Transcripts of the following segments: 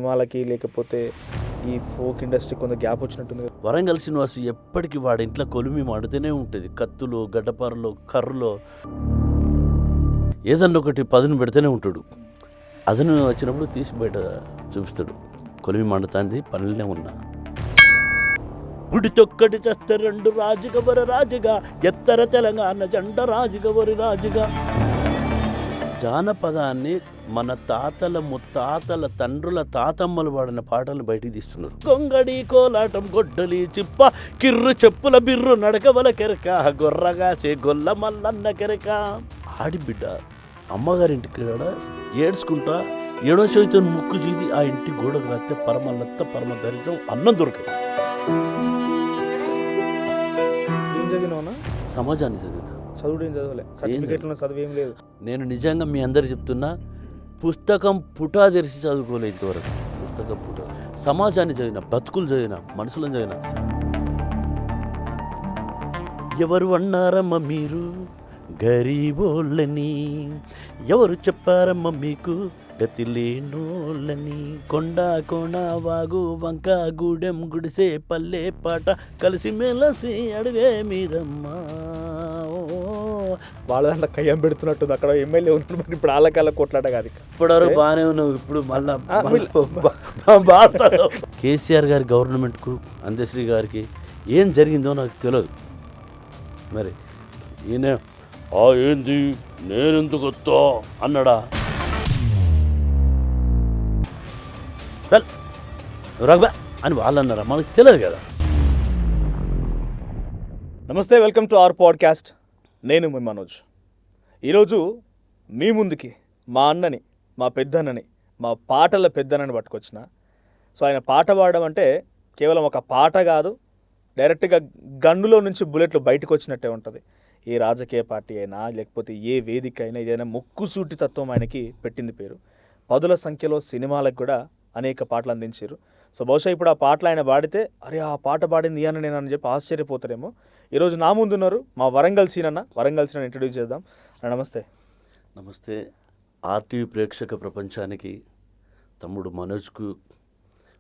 సినిమాలకి లేకపోతే ఈ ఫోక్ ఇండస్ట్రీ కొంత గ్యాప్ వచ్చినట్టుంది కదా. వరంగల్ శ్రీనివాస్ ఎప్పటికీ వాడి ఇంట్లో కొలిమి మండుతూనే ఉంటుంది. కత్తులు, గడ్డపారలో, కర్రలో ఏదన్నా ఒకటి పదును పెడితేనే ఉంటాడు. అదను వచ్చినప్పుడు తీసి బయట చూపిస్తాడు. కొలిమి మండుతుంది, పనులనే ఉన్నా. గుడితొక్కటి చేస్తే రెండు రాజుగా వర రాజుగా, ఎత్తర తెలంగాణ జెండ రాజుగా వరి రాజుగా. జానపదాన్ని మన తాతల ముత్తాతల తండ్రుల తాతమ్మలు పాడిన పాటలు బయటికి తీస్తున్నారు. గొంగడి కోలాటం, గొడ్డలి చిప్ప, కిర్రు చెప్పుల బిర్రు, నడకవల కెరక, గొర్రగాసే గొల్ల మల్లన్న కెరక. ఆడిబిడ్డ అమ్మగారింటికి ఏడ్చుకుంటా ఏడో చైతో ముక్కు చీది ఆ ఇంటి గోడకు రాస్తే పరమలత్త పరమ దరిద్రం అన్నం దొరకదు. ఏం చదివినా? సమాజాన్ని చదివిన. చదువు ఏం చదవలే, సర్టిఫికేట్లో చదువు ఏం లేదు. నేను నిజంగా మీ అందరు చెప్తున్నా, పుస్తకం పుటా తెరిచి చదువుకోలే ఇంతవరకు. పుస్తకం పుటా సమాజాన్ని చదివిన, బతుకులు చదివిన, మనుషులను చదివిన. ఎవరు అన్నారమ్మ మీరు గరీబోళ్ళని, ఎవరు చెప్పారమ్మ మీకు గతి లేనోళ్ళని. కొండ కోణ వాగు వంక గూడెం గుడిసే పల్లె పాట కలిసి మెలసి అడుగే మీదమ్మా. వాళ్ళ దాంట్లో కయ్యం పెడుతున్నట్టుంది. అక్కడ ఎమ్మెల్యే ఉన్నాడు, మరి ఇప్పుడు వాళ్ళకల్లా కొట్లాట కాదు. ఇప్పటివరకు బాగానే ఉన్నావు, ఇప్పుడు మళ్ళా కేసీఆర్ గారి గవర్నమెంట్కు, అందశ్రీ గారికి ఏం జరిగిందో నాకు తెలియదు. మరి ఈయన ఏంది నేనెందుకు వస్తా అన్నాడా? రఘబా అని వాళ్ళు అన్నారా? మనకు తెలియదు కదా. నమస్తే, వెల్కమ్ టు అవర్ పాడ్కాస్ట్. నేను మీ మనోజ్. ఈరోజు మీ ముందుకి మా అన్నని, మా పెద్దన్నని, మా పాటల పెద్దన్నని పట్టుకొచ్చిన. సో ఆయన పాట పాడడం అంటే కేవలం ఒక పాట కాదు, డైరెక్ట్గా గన్నులో నుంచి బుల్లెట్లు బయటకు వచ్చినట్టే ఉంటుంది. ఏ రాజకీయ పార్టీ అయినా లేకపోతే ఏ వేదిక అయినా ఏదైనా ముక్కుసూటి తత్వం ఆయనకి పెట్టింది పేరు. పదుల సంఖ్యలో సినిమాలకు కూడా అనేక పాటలు అందించారు. సో బహుశా ఇప్పుడు ఆ పాటలు ఆయన పాడితే అరే ఆ పాట పాడింది అని నేను అని చెప్పి ఆశ్చర్యపోతారేమో. ఈరోజు నా ముందున్నారు మా వరంగల్ సీనన్న. వరంగల్ సీనన్న ఇంట్రడ్యూస్ చేద్దాం. నమస్తే. నమస్తే. ఆర్టీవీ ప్రేక్షక ప్రపంచానికి, తమ్ముడు మనోజ్కు,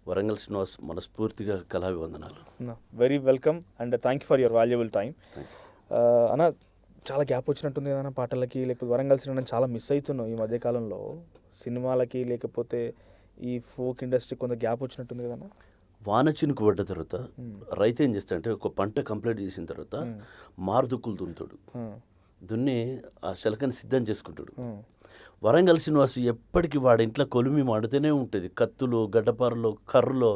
వరంగల్ శ్రీనివాస్ మనస్ఫూర్తిగా కళాభివందనాలు. Very welcome and thank you for your valuable time. అన్న, చాలా గ్యాప్ వచ్చినట్టుంది ఏదైనా పాటలకి, లేకపోతే వరంగల్ సీనన్న చాలా మిస్ అవుతున్నాం ఈ మధ్యకాలంలో. సినిమాలకి లేకపోతే ఈ ఫోక్ ఇండస్ట్రీ కొంత గ్యాప్ వచ్చినట్టుంది కదన్నా. వాన చినుకు పడ్డ తర్వాత రైతు ఏం చేస్తాడంటే, ఒక పంట కంప్లీట్ చేసిన తర్వాత మారుదుక్కులు దున్నుతాడు. దున్ని ఆ శలకని సిద్ధం చేసుకుంటాడు. వరంగల్ శ్రీనివాస్ ఎప్పటికీ వాడి ఇంట్లో కొలిమి మండుతూనే ఉంటుంది. కత్తులు, గడ్డపారలో, కర్రలో,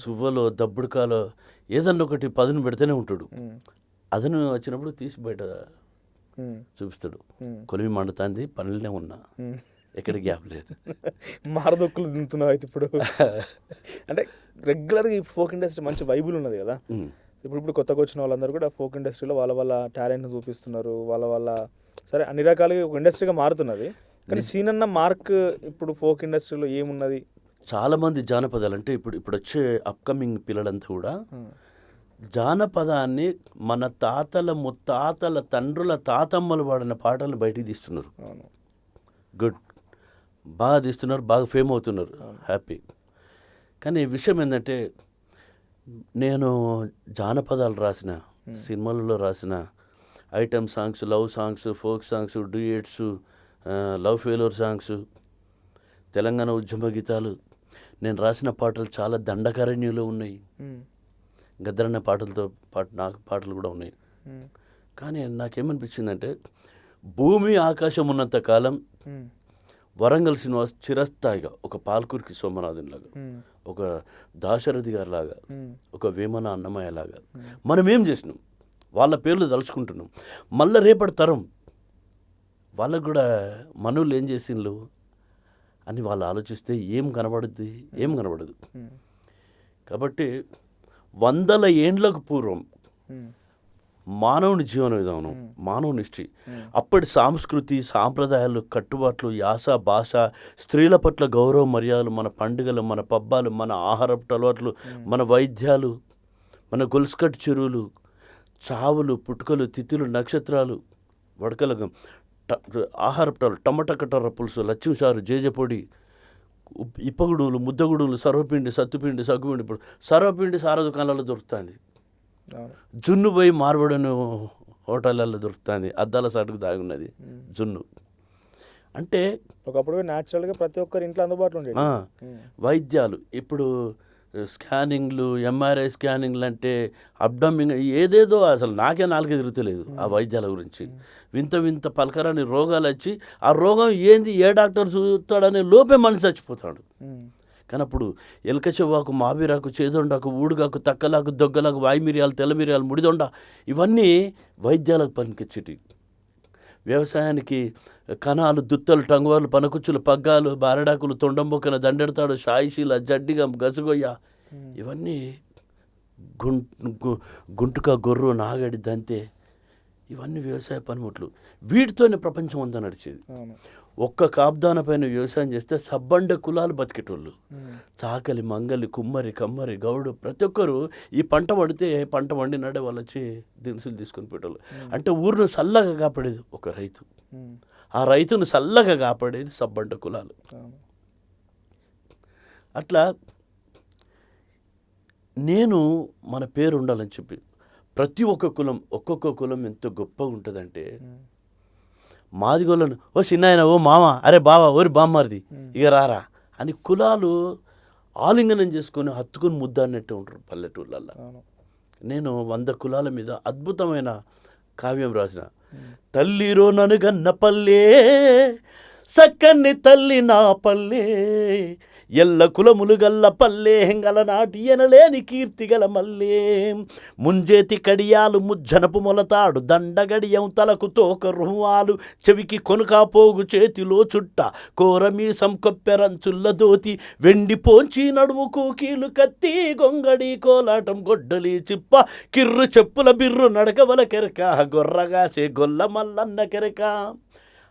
సువ్వలో, దబ్బుడుకాలో ఏదన్నా ఒకటి పదును పెడితేనే ఉంటాడు. అదను వచ్చినప్పుడు తీసి బయట చూపిస్తాడు. కొలిమి మండుతుంది, పనులనే ఉన్నా, ఎక్కడ గ్యాప్ లేదు. మారదొక్కులు దింతున్నావు అయితే ఇప్పుడు. అంటే రెగ్యులర్గా ఈ ఫోక్ ఇండస్ట్రీ మంచి వైబుల్ ఉన్నది కదా. ఇప్పుడు కొత్తగా వచ్చిన వాళ్ళందరూ కూడా ఫోక్ ఇండస్ట్రీలో వాళ్ళ టాలెంట్ని చూపిస్తున్నారు. వాళ్ళ సరే అన్ని రకాలుగా ఒక ఇండస్ట్రీగా మారుతున్నది. కానీ సీనన్న మార్క్ ఇప్పుడు ఫోక్ ఇండస్ట్రీలో ఏమున్నది? చాలామంది జానపదాలు అంటే ఇప్పుడు వచ్చే అప్కమింగ్ పిల్లలంతా కూడా జానపదాన్ని మన తాతల ముత్తాతల తండ్రుల తాతమ్మలు పాడిన పాటలు బయటికి తీస్తున్నారు. గుడ్, బాగా తీస్తున్నారు, బాగా ఫేమ్ అవుతున్నారు, హ్యాపీ. కానీ విషయం ఏంటంటే, నేను జానపదాలు రాసిన, సినిమాలలో రాసిన item songs, love songs, folk songs, duets, love failure songs, Telangana ఉద్యమ గీతాలు, నేను రాసిన పాటలు చాలా దండకారణ్యంలో ఉన్నాయి. గద్దరన్న పాటలతో నాకు పాటలు కూడా ఉన్నాయి. కానీ నాకేమనిపించిందంటే, భూమి ఆకాశం ఉన్నంత కాలం వరంగల్ శ్రీనివాస్ చిరస్థాయిగా ఒక పాల్కూరికి సోమనాథన్ లాగా, ఒక దాశరథి గారి లాగా, ఒక వేమన అన్నమయ్య లాగా మనం ఏం చేసినాం, వాళ్ళ పేర్లు తలుచుకుంటున్నాం. మళ్ళీ రేపటి తరం వాళ్ళకు కూడా మనోళ్ళు ఏం చేసిండ్రు అని వాళ్ళు ఆలోచిస్తే ఏం కనబడుద్ది? ఏం కనబడదు. కాబట్టి 100 ఏండ్లకు పూర్వం మానవుని జీవన విధానం, మానవుని హిస్టరీ, అప్పటి సంస్కృతి, సాంప్రదాయాలు, కట్టుబాట్లు, యాస, భాష, స్త్రీల పట్ల గౌరవ మర్యాదలు, మన పండుగలు, మన పబ్బాలు, మన ఆహారపు అలవాట్లు, మన వైద్యాలు, మన గొలుసుకట్టు చెరువులు, చావులు, పుట్టుకలు, తిథులు, నక్షత్రాలు, వడకలగం, ఆహారపు టమాటా కట్టర పులుసు, లచ్చింసారు, జేజపొడి, ఇప్పగుడులు, ముద్దగుడులు, సర్వపిండి, సత్తుపిండి, సగ్గుపిండి. ఇప్పుడు సర్వపిండి సారా దుకాణాలలో దొరుకుతుంది, జున్ను పోయి మార్బడను హోటళ్ళల్లో దొరుకుతుంది, అద్దాల సాటుకు దాగి ఉన్నది జున్ను. అంటే ఒకప్పుడు న్యాచురల్గా ప్రతి ఒక్కరి ఇంట్లో అందుబాటులో ఉండేది. వైద్యాలు ఇప్పుడు స్కానింగ్లు, ఎంఆర్ఐ స్కానింగ్లు అంటే అబ్డమింగ్ ఏదేదో అసలు నాకే నాలుగే తిరుగుతలేదు ఆ వైద్యాల గురించి. వింత వింత పలకరాని రోగాలు వచ్చి ఆ రోగం ఏంది, ఏ డాక్టర్ చూస్తాడనే లోపే మనిషి చచ్చిపోతాడు. కానీ అప్పుడు ఎలక చెవ్వాకు, మాబిరాకు, చేదొండకు, ఊడుగాకు, తక్కలాకు, దొగ్గలకు, వాయుమిరియాలు, తెల్లమిరియాలు, ముడిదొండ ఇవన్నీ వైద్యాలకు పనికొచ్చేటి. వ్యవసాయానికి కణాలు, దుత్తలు, టంగువాలు, పనకుచ్చులు, పగ్గాలు, బారడాకులు, తొండంబొక్కన, దండెడతాడు, షాయిషీల, జడ్డిగం, గసుగొయ్య ఇవన్నీ గుంటుక, గొర్రు, నాగడి, దంతే ఇవన్నీ వ్యవసాయ పనిముట్లు. వీటితోనే ప్రపంచం అంతా నడిచేది. ఒక్క కాబ్దాన పైన వ్యవసాయం చేస్తే సబ్బండ కులాలు బతికేటోళ్ళు. చాకలి, మంగలి, కుమ్మరి, కమ్మరి, గౌడు ప్రతి ఒక్కరు ఈ పంట పండితే పంట వండినాడే వాళ్ళు వచ్చి దినుసులు తీసుకొని పెట్టేవాళ్ళు. అంటే ఊరిని చల్లగా కాపాడేది ఒక రైతు, ఆ రైతును చల్లగా కాపాడేది సబ్బండ కులాలు. అట్లా నేను మన పేరు ఉండాలని చెప్పి ప్రతి ఒక్క కులం, ఒక్కొక్క కులం ఎంత గొప్పగా ఉంటుందంటే, మాదిగోళ్ళను ఓ చిన్నాయన, ఓ మామ, అరే బావా, ఓరి బామ్మారిది, ఇక రారా అని కులాలు ఆలింగనం చేసుకొని హత్తుకుని ముద్ద అన్నట్టు ఉంటారు పల్లెటూళ్ళల్లో. నేను 100 కులాల మీద అద్భుతమైన కావ్యం రాసిన. తల్లిరో ననుగన్న పల్లె, సక్కన్ని తల్లి నా పల్లె, ఎల్ల కులములు గల్ల పల్లె, హెంగల నాటి ఎనలేని కీర్తిగల మల్లే, ముంజేతి కడియాలు, ముజ్జనపు మొలతాడు, దండగడియం, తలకు తోక రుహ్వాలు, చెవికి కొనుకాపోగు, చేతిలో చుట్ట, కోరమీసం, కొప్పెరంచుల్ల దోతి, వెండి పోంచి నడుముకు కీలు కత్తి, గొంగడి కోలాటం, గొడ్డలి చిప్ప, కిర్రు చెప్పుల బిర్రు, నడకవల కెరక, గొర్రగాసే గొల్ల మల్లన్న కెరక.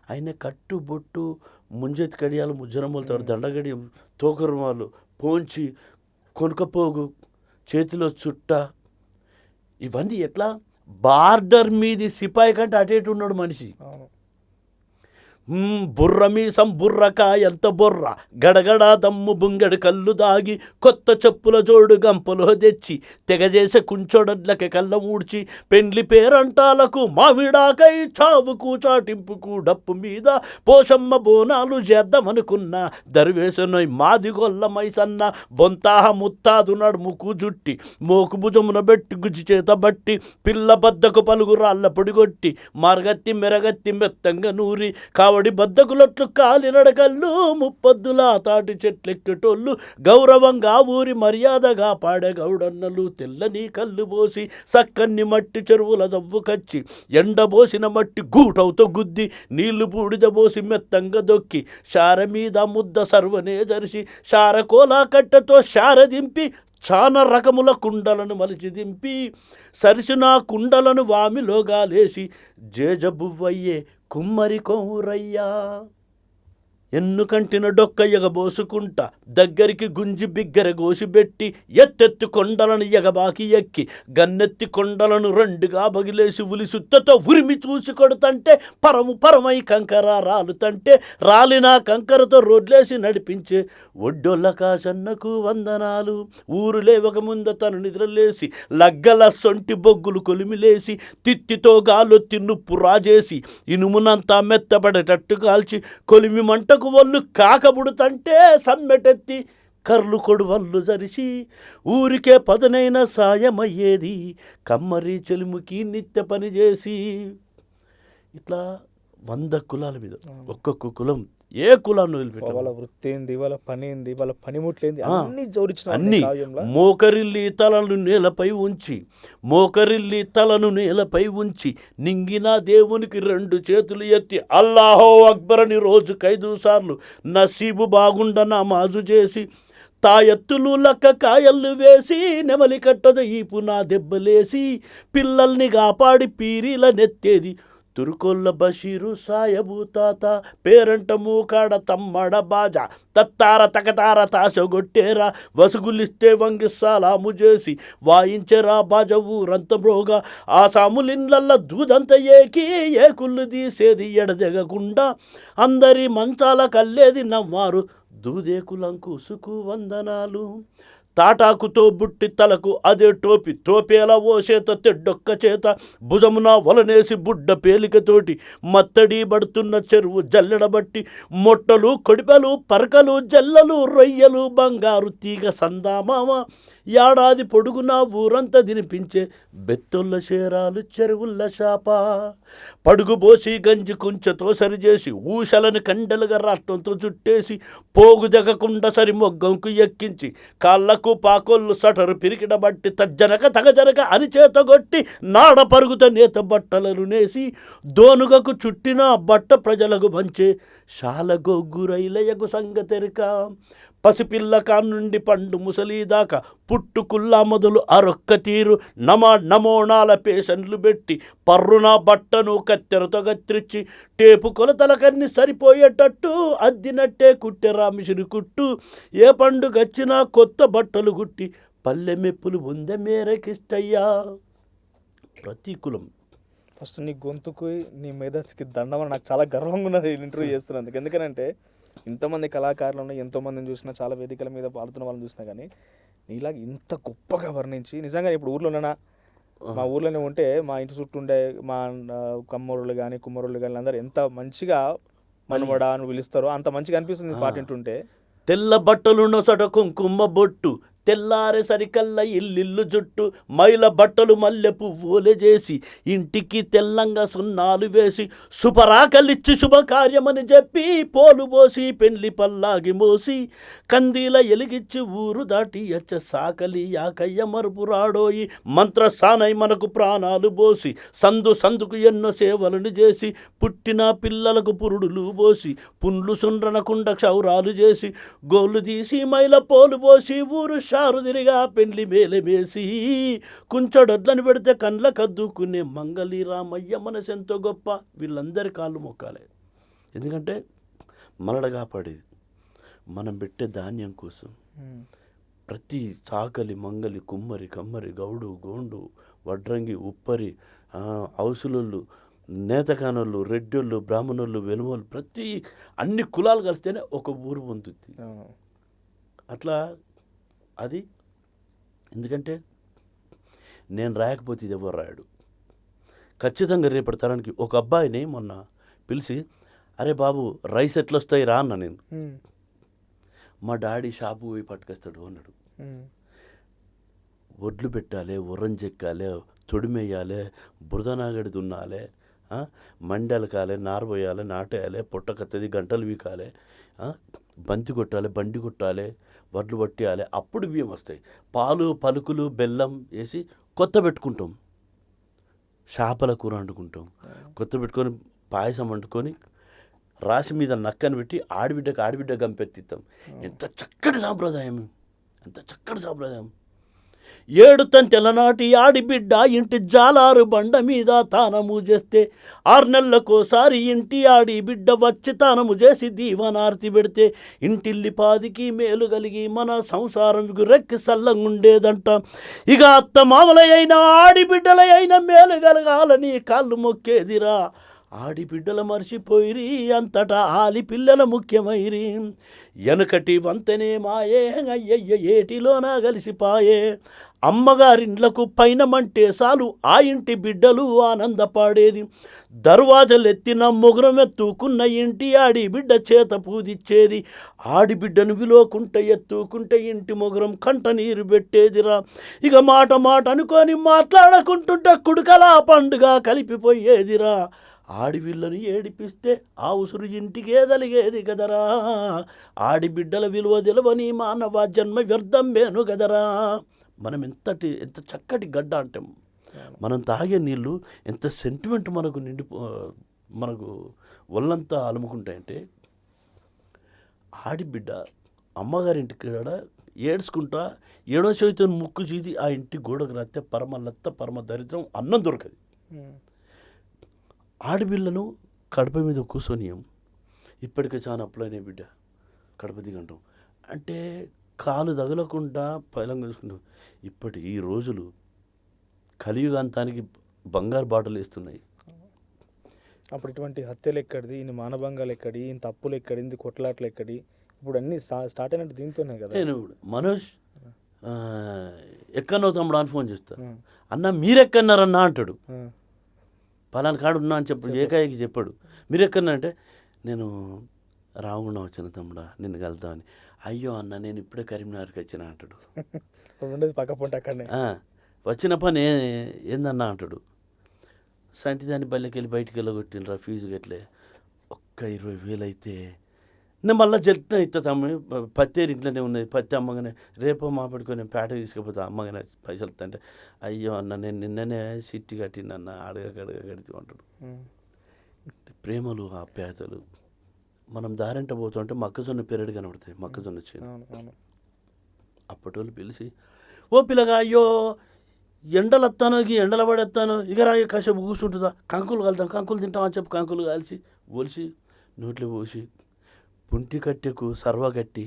ఆయన కట్టు బొట్టు, ముంజెత్తి కడియాలు, ముజ్జన మొలతాడు, దండగడియం, తోకరుమాలు, పోంచి, కొనుకపోగు, చేతిలో చుట్ట, ఇవన్నీ ఎట్లా బార్డర్ మీది సిపాయి కంటే అటేటు ఉన్నాడు మనిషి. బుర్ర మీసం, బుర్రకాయ ఎంత బొర్ర, గడగడ దమ్ము, బుంగడి కళ్ళు దాగి, కొత్త చెప్పుల జోడు గంపలో తెచ్చి, తెగజేసే కుంచోడడ్లకి కళ్ళ ఊడ్చి, పెండ్లి పేరంటాలకు మావిడాకై, చావుకు చాటింపుకు డప్పు మీద, పోషమ్మ బోనాలు చేద్దామనుకున్నా, దరివేసనోయ్ మాదిగొల్ల మైసన్న, బొంతాహ ముత్తాదు నడుముకు జుట్టి, మోకు భుజమున బెట్టి గుజ్జి చేత బట్టి, పిల్ల బద్దకు పలుగు రాళ్ళ పొడిగొట్టి, మార్గత్తి మెరగత్తి మెత్తంగా నూరి, కావడి బద్దకులొట్లు కాలి నడకళ్ళు, ముప్పొద్దులా తాటి చెట్లెక్కేటోళ్ళు, గౌరవంగా ఊరి మర్యాదగా పాడే గౌడన్నలు, తెల్లని కళ్ళు పోసి, సక్కన్ని మట్టి చెరువుల దవ్వు కచ్చి, ఎండబోసిన మట్టి గూటవుతో గుద్ది, నీళ్లు బూడిదబోసి మెత్తంగా దొక్కి, శార మీద ముద్ద సర్వనే జరిసి, శార కోలా కట్టతో శార దింపి, చాన రకముల కుండలను మలిచి దింపి, సరిసిన కుండలను వామిలోగాలేసి, జేజబువ్వయ్యే కుమ్మరి కౌరయ్యా, ఎన్నుకంటిన డొక్క ఎగబోసుకుంటా, దగ్గరికి గుంజి బిగ్గర గోసిబెట్టి, ఎత్తెత్తి కొండలను ఎగబాకి ఎక్కి, గన్నెత్తి కొండలను రెండుగా బగిలేసి, ఉలిసుత్తతో ఉరిమి చూసి కొడుతంటే, పరమై కంకర రాలుతంటే, రాలిన కంకరతో రోడ్లేసి నడిపించే ఒడ్డొల్ల కాసన్నకు వందనాలు, ఊరు లేవక ముందు తను నిద్రలేసి, లగ్గల సొంటి బొగ్గులు కొలిమిలేసి, తిత్తితో గాలొత్తి నుప్పు రాజేసి, ఇనుమునంతా మెత్తబడేటట్టు కాల్చి, కొలిమి మంటకు ఒళ్ళు కాకబుడుతంటే, సమ్మెటెత్తి కర్లు కొడువళ్ళు జరిసి, ఊరికే పదునైన సాయమయ్యేది, కమ్మరి చెలుముకి నిత్య పని చేసి. ఇట్లా 100 కులాల మీద ఒక్కొక్క కులం, ఏ కులాన్ని వదిలిపెట్టాలి, వాళ్ళ వృత్తి ఏంది, వాళ్ళ పని ఏంది, వాళ్ళ పనిముట్లేంది, అన్ని జోడించిన అన్ని మోకరిల్లి తలను నేలపై ఉంచి, మోకరిల్లి తలను నేలపై ఉంచి, నింగిన దేవునికి 2 చేతులు ఎత్తి, అల్లాహో అక్బర్ అని రోజుకు 5 సార్లు నసీబు బాగుండ నమాజు చేసి, తాయెత్తులు లక్క కాయళ్ళు వేసి, నెమలి కట్టద ఈపు నా దెబ్బలేసి, పిల్లల్ని కాపాడి పీరీల నెత్తేది తురుకొల్ల బషీరు సాయబు తాత, పేరంట మూకాడ తమ్మడ బాజా, తత్తార తకతార తాసగొట్టేరా, వసుగులిస్తే వంగి సలాము చేసి, వాయించెరా బాజ ఊరంత మ్రోగా, ఆ సాములిన్లల్ల దూదంత ఏకి, ఏకుళ్ళు తీసేది ఎడదెగకుండా, అందరి మంచాల కల్లేది నవ్వారు దూదేకులంకుసుకు వందనాలు, తాటాకుతో బుట్టి తలకు అదే టోపి, తోపేలా ఓ చేత తెడ్డొక్క చేత, భుజమున వలనేసి బుడ్డ పేలికతోటి, మత్తడి పడుతున్న చెరువు జల్లెడబట్టి, మొట్టలు కొడిపెలు పరకలు జల్లలు రొయ్యలు బంగారు తీగ సందామామ, ఏడాది పొడుగున ఊరంతా తినిపించే బెత్తొల్ల చేరాలు చెరువుల్ల శాప, పడుగుబోసి గంజి కుంచెతో సరిచేసి ఊషలను కండలుగా రాట్నంతో చుట్టేసి, పోగు దిగకుండా సరి మొగ్గంకు ఎక్కించి, కాళ్ళకు పాకొళ్ళు సటరు పిరికిడబట్టి తజ్జనక తగజనక అని చేతగొట్టి, నాడ పరుగుత నేత బట్టలను నేసి, దోనుగకు చుట్టిన బట్ట ప్రజలకు పంచే శాలగొగ్గురైలయకు సంగతెరిక, పసిపిల్ల కానుండి పండు ముసలి దాకా పుట్టుకుల్లా మొదలు అరొక్క తీరు, నమోణాల పేషన్లు పెట్టి పర్రున బట్టను కత్తెరతో గత్రిచ్చి, టేపు కొలతలకన్నీ సరిపోయేటట్టు అద్దినట్టే కుట్టెరా మిషిని కుట్టు, ఏ పండుగచ్చినా కొత్త బట్టలు గుట్టి పల్లె మెప్పులు ఉందే మేరకిష్టయ్యా. ప్రతీకులం. ఫస్ట్ నీ గొంతుకు నీ మేధస్సుకి దండం. నాకు చాలా గర్వంగా ఉన్నది ఇంటర్వ్యూ చేస్తున్నందుకు. ఎందుకంటే ఇంతమంది కళాకారులు ఉన్నాయి, ఎంతోమందిని చూసినా, చాలా వేదికల మీద పాడుతున్న వాళ్ళని చూసినా, కానీ నీలాగా ఇంత గొప్పగా వర్ణించి నిజంగా ఇప్పుడు ఊర్లోనేనా, మా ఊర్లోనే ఉంటే మా ఇంటి చుట్టూ ఉండే మా కమ్మరులు కానీ కుమ్మరులు కానీ అందరూ ఎంత మంచిగా మనవడా అని పిలుస్తారో అంత మంచిగా అనిపిస్తుంది పాట వింటుంటే. తెల్ల బట్టలు నొసట కుంకుమ బొట్టు, తెల్లారే సరికల్లా ఇల్లిల్లు జుట్టు, మైల బట్టలు మల్లె పువ్వులే చేసి, ఇంటికి తెల్లంగా సున్నాలు వేసి, శుభరాకలిచ్చి శుభకార్యమని చెప్పి, పోలు పోసి పెళ్లి పల్లాగి మోసి, కందీల ఎలిగిచ్చి ఊరు దాటి అచ్చ సాకలి యాకయ్య మరుపు రాడోయి, మంత్రస్థానై మనకు ప్రాణాలు పోసి, సందుకు ఎన్నో సేవలను చేసి, పుట్టిన పిల్లలకు పురుడులు పోసి, పుండ్లు సుండ్రనకుండా క్షౌరాలు చేసి, గోళ్ళు తీసి మైల పోలు పోసి, ఊరు షారు తిరిగా పెండ్లి మేలే వేసి, కుంచడొడ్లను పెడితే కండ్ల కద్దుకునే మంగళి రామయ్య మనసెంతో గొప్ప. వీళ్ళందరి కాళ్ళు మొక్కాలి. ఎందుకంటే మనడ కాపాడేది మనం పెట్టే ధాన్యం కోసం. ప్రతి చాకలి మంగలి కుమ్మరి కమ్మరి గౌడు గోండు వడ్రంగి ఉప్పరి హౌసులోళ్ళు నేతకానోళ్ళు రెడ్డోళ్ళు బ్రాహ్మణోళ్ళు వెలుమోళ్ళు ప్రతి అన్ని కులాలు కలిస్తేనే ఒక ఊరు పొందుద్ది. అట్లా అది ఎందుకంటే నేను రాయకపోతే ఇది ఎవరు రాయడు. ఖచ్చితంగా రేపటి తరానికి ఒక అబ్బాయిని మొన్న పిలిచి, అరే బాబు రైస్ ఎట్లా వస్తాయి రా అన్న. నేను మా డాడీ షాపు పోయి పట్టుకొస్తాడు అన్నాడు. ఒడ్లు పెట్టాలి, ఉర్రం చెక్కాలి, తొడిమేయాలి, బురదనాగడి దున్నాలి, మండలు కాలే, నారు పోయాలి, నాటేయాలి, పొట్టకత్తది, గంటలు వీకాలి, బంతి కొట్టాలి, బండి కొట్టాలి, వడ్లు పట్టేయాలి, అప్పుడు బియ్యం వస్తాయి. పాలు పలుకులు బెల్లం వేసి కొత్త పెట్టుకుంటాం, చేపల కూర వండుకుంటాం, కొత్త పెట్టుకొని పాయసం వండుకొని రాసి మీద నక్కని పెట్టి ఆడబిడ్డ గంపెత్తిస్తాం. ఎంత చక్కటి సాంప్రదాయం, ఎంత చక్కటి సాంప్రదాయం. 7 తంతెల నాటి ఆడిబిడ్డ ఇంటి జాలారు బండ మీద తానము చేస్తే, 6 నెలలకోసారి ఇంటి ఆడిబిడ్డ వచ్చి తానము చేసి దీవనార్తి పెడితే, ఇంటిల్లి పాదికి మేలు కలిగి మన సంసారం రెక్కి సల్లంగుండేదంట. ఇక అత్త మామలైన ఆడిబిడ్డలైన మేలు కలగాలని కాళ్ళు మొక్కేదిరా. ఆడిబిడ్డల మర్చిపోయిరి అంతటా ఆలి పిల్లల ముఖ్యమైరి. వెనకటి వంతనే మాయే అయ్యయ్య ఏటిలోనా కలిసిపాయే. అమ్మగారిండ్లకు పైన మంటే చాలు ఆ ఇంటి బిడ్డలు ఆనందపాడేది. దర్వాజలెత్తిన మొగురం ఎత్తుకున్న ఇంటి ఆడిబిడ్డ చేత పూదిచ్చేది. ఆడిబిడ్డను విలోకుంటే ఎత్తుకుంటే ఇంటి మొగురం కంట నీరు పెట్టేదిరా. ఇక మాట అనుకొని మాట్లాడకుంటుంటే కుడుకలా పండుగ కలిపిపోయేదిరా. ఆడిపిల్లని ఏడిపిస్తే ఆ ఉసురు ఇంటికే తలిగేది కదరా. ఆడిబిడ్డల విలువ తెలవని మానవ జన్మ వ్యర్థమేను కదరా. మనం ఎంత చక్కటి గడ్డ అంటే మనం తాగే నీళ్ళు ఎంత సెంటిమెంట్ మనకు ఒళ్ళంతా అలుముకుంటాయంటే, ఆడిబిడ్డ అమ్మగారింటికి కూడా ఏడ్చుకుంటా 7వ చవితిని ముక్కు చీది ఆ ఇంటి గోడకు రాస్తే పరమ దరిద్రం, అన్నం దొరకదు. ఆడపిల్లను కడప మీద కూర్చొనియం ఇప్పటికే చాలా అప్పులైన బిడ్డ కడప దిగంటాం అంటే కాలు తగలకుండా పైలం చూసుకుంటాం. ఈ రోజులు కలియుగాంతానికి బంగారు బాటలు వేస్తున్నాయి. అప్పుడు ఇటువంటి హత్యలు ఎక్కడిది, ఇన్ని మానభంగాలు ఎక్కడి, ఇంత అప్పులు ఎక్కడి, ఇంత కొట్లాట్లు ఎక్కడి, ఇప్పుడు అన్ని స్టార్ట్ అయినట్టు దీంతోనే కదా. నేను మనోజ్ ఎక్కడో తమ్ముడు అని ఫోన్ చేస్తా, అన్న మీరెక్కన్నారన్నా అంటాడు. పలానా కాడు ఉన్నా అని చెప్పాడు, ఏకాయికి చెప్పాడు. మీరెక్కన్నా అంటే నేను రామగుండం వచ్చిన తమ్ముడా నిన్ను కలుద్దామని. అయ్యో అన్న నేను ఇప్పుడే కరీంనగర్కి వచ్చిన అంటాడు. ఉండేది పక్క పొంట అక్కడనే. వచ్చిన పని ఏందన్నా అంటాడు. సంటి దాన్ని బల్లెకి వెళ్ళి బయటికి వెళ్ళగొట్టినరా ఫీజు గట్లే ఒక్క 20,000 అయితే నేను మళ్ళీ చెప్తున్నా ఇస్తా తమ్ముడు, పత్తేరు ఇంట్లోనే ఉన్నది, పత్తి అమ్మగానే రేపో మా పడుకొని నేను పేట తీసుకుపోతా అమ్మగానే పైసలు అంటే, అయ్యో అన్న నేను నిన్ననే సిట్టి కట్టినన్న అడగ కడితే అంటాడు. ప్రేమలు ఆప్యాయతలు మనం దారింట పోతుంటే మొక్కజొన్న పెరడు కనబడతాయి, మొక్కజొన్న వచ్చి అప్పటి వాళ్ళు పిలిచి ఓ పిల్లగా అయ్యో ఎండలు వస్తాను ఎండల పడేస్తాను ఇక రా కాసేపు కూర్చుంటుందా కంకులు కలుద్దాం కంకులు తింటామని చెప్పి కంకులు కాల్చి ఒలిసి నోట్లో పోసి పుంటి కట్టెకు సర్వ కట్టి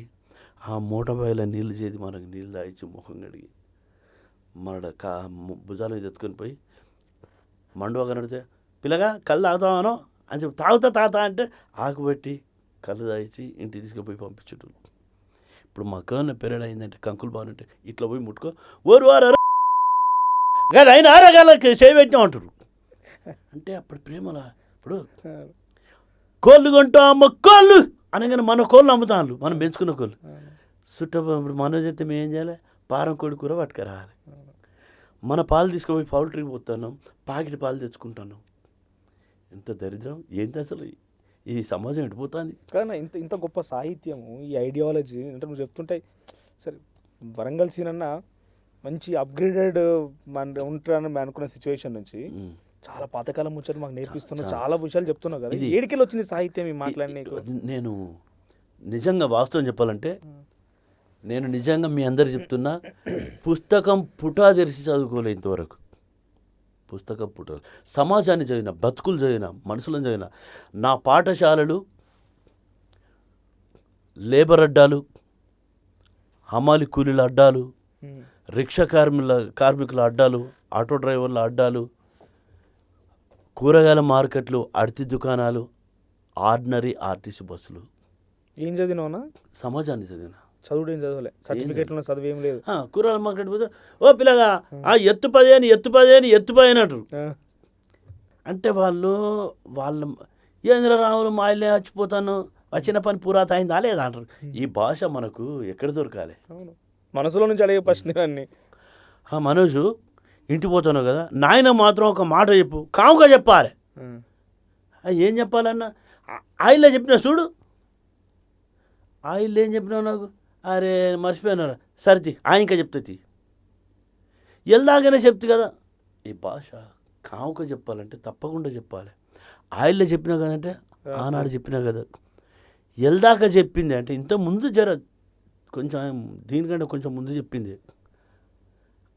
ఆ మూట బాయిల నీళ్ళు చేది మనకు నీళ్ళు తాగించి ముఖం కడిగి మన భుజాల మీద ఎత్తుకొని పోయి మండువా కనడితే పిల్లగా కళ్ళు తాగుతామనో అని చెప్పి తాగుతా అంటే ఆకుబెట్టి కళ్ళు తాగించి ఇంటికి తీసుకుపోయి పంపించుడు. ఇప్పుడు మక్కన్న పెరడు అయిందంటే కంకులు బాగుంటే ఇట్లా పోయి ముట్టుకో ఓరు వారు కదా అయిన ఆరోగ్యాలకి చేయబెట్టినా అంటారు. అంటే అప్పుడు ప్రేమలా ఇప్పుడు కోళ్ళు కొంటాం కోళ్ళు అనగానే మన కోళ్ళు అమ్ముతాను, మనం పెంచుకున్న కోళ్ళు ఇప్పుడు మనోజ్ అయితే మేము ఏం చేయాలి, పారం కోడి కూర పట్టుకురావాలి. మన పాలు తీసుకుపోయి పౌల్ట్రీకి పోతాను, పాకెట్ పాలు తెచ్చుకుంటాను. ఎంత దరిద్రం ఏంటి అసలు ఈ సమాజం ఎడిపోతుంది. కానీ ఇంత గొప్ప సాహిత్యము ఈ ఐడియాలజీ అంటే నువ్వు చెప్తుంటే సరే వరంగల్ సీన్ అన్న మంచి అప్గ్రేడెడ్ ఉంటారని అనుకున్న సిచ్యువేషన్ నుంచి చాలా పాతకాలం ముచ్చట మాకు నేర్పిస్తున్నావు, చాలా విషయాలు చెప్తున్నావు కదా. ఏడికెళ్ళి వచ్చింది సాహిత్యం ఈ మాట్లాడి? నేను నిజంగా వాస్తవం చెప్పాలంటే నేను నిజంగా మీ అందరు చెప్తున్నా, పుస్తకం పుటా తెరిచి చదువుకోలే ఇంతవరకు. పుస్తకం పుట సమాజాన్ని చదివిన, బతుకులు చదివిన, మనుషులను చదివిన. నా పాఠశాలలు లేబర్ అడ్డాలు, హమాలి కూలీల అడ్డాలు, రిక్షా కార్మికుల అడ్డాలు, ఆటో డ్రైవర్ల అడ్డాలు, కూరగాయల మార్కెట్లు, అడితి దుకాణాలు, ఆర్డినరీ ఆర్టీసీ బస్సులు. ఏం చదివినావునా? సమాజాన్ని చదివిన. చదువు ఏం చదవలే, సర్టిఫికేట్లో చదువు ఏం లేదు. కూరగాయల మార్కెట్ పోతే ఓ పిల్లగా ఎత్తు 10 అంటారు. అంటే వాళ్ళ ఏంద్ర రాములు మా ఇల్లే చచ్చిపోతాను, వచ్చిన పని పూరాత అయిందా లేదా అంటారు. ఈ భాష మనకు ఎక్కడ దొరకాలి? అవును, మనసులో నుంచి అడిగే ప్రశ్నలన్నీ. మనోజు ఇంటికి పోతాను కదా, నాయన మాత్రం ఒక మాట చెప్పు, కాముగా చెప్పాలి. ఏం చెప్పాలన్నా ఆయిల్లో చెప్పినా చూడు, ఆయిల్ ఏం చెప్పినావు నాకు, అరే మర్చిపోయినారా సరితి ఇంకా చెప్తుంది, ఎల్దాగానే చెప్తుంది కదా. ఈ భాష కాముగా చెప్పాలంటే తప్పకుండా చెప్పాలి. ఆయిల్లో చెప్పినా కదంటే ఆనాడు చెప్పినా కదా, ఎల్దాకా చెప్పింది అంటే ఇంత ముందు కొంచెం దీనికంటే కొంచెం ముందు చెప్పింది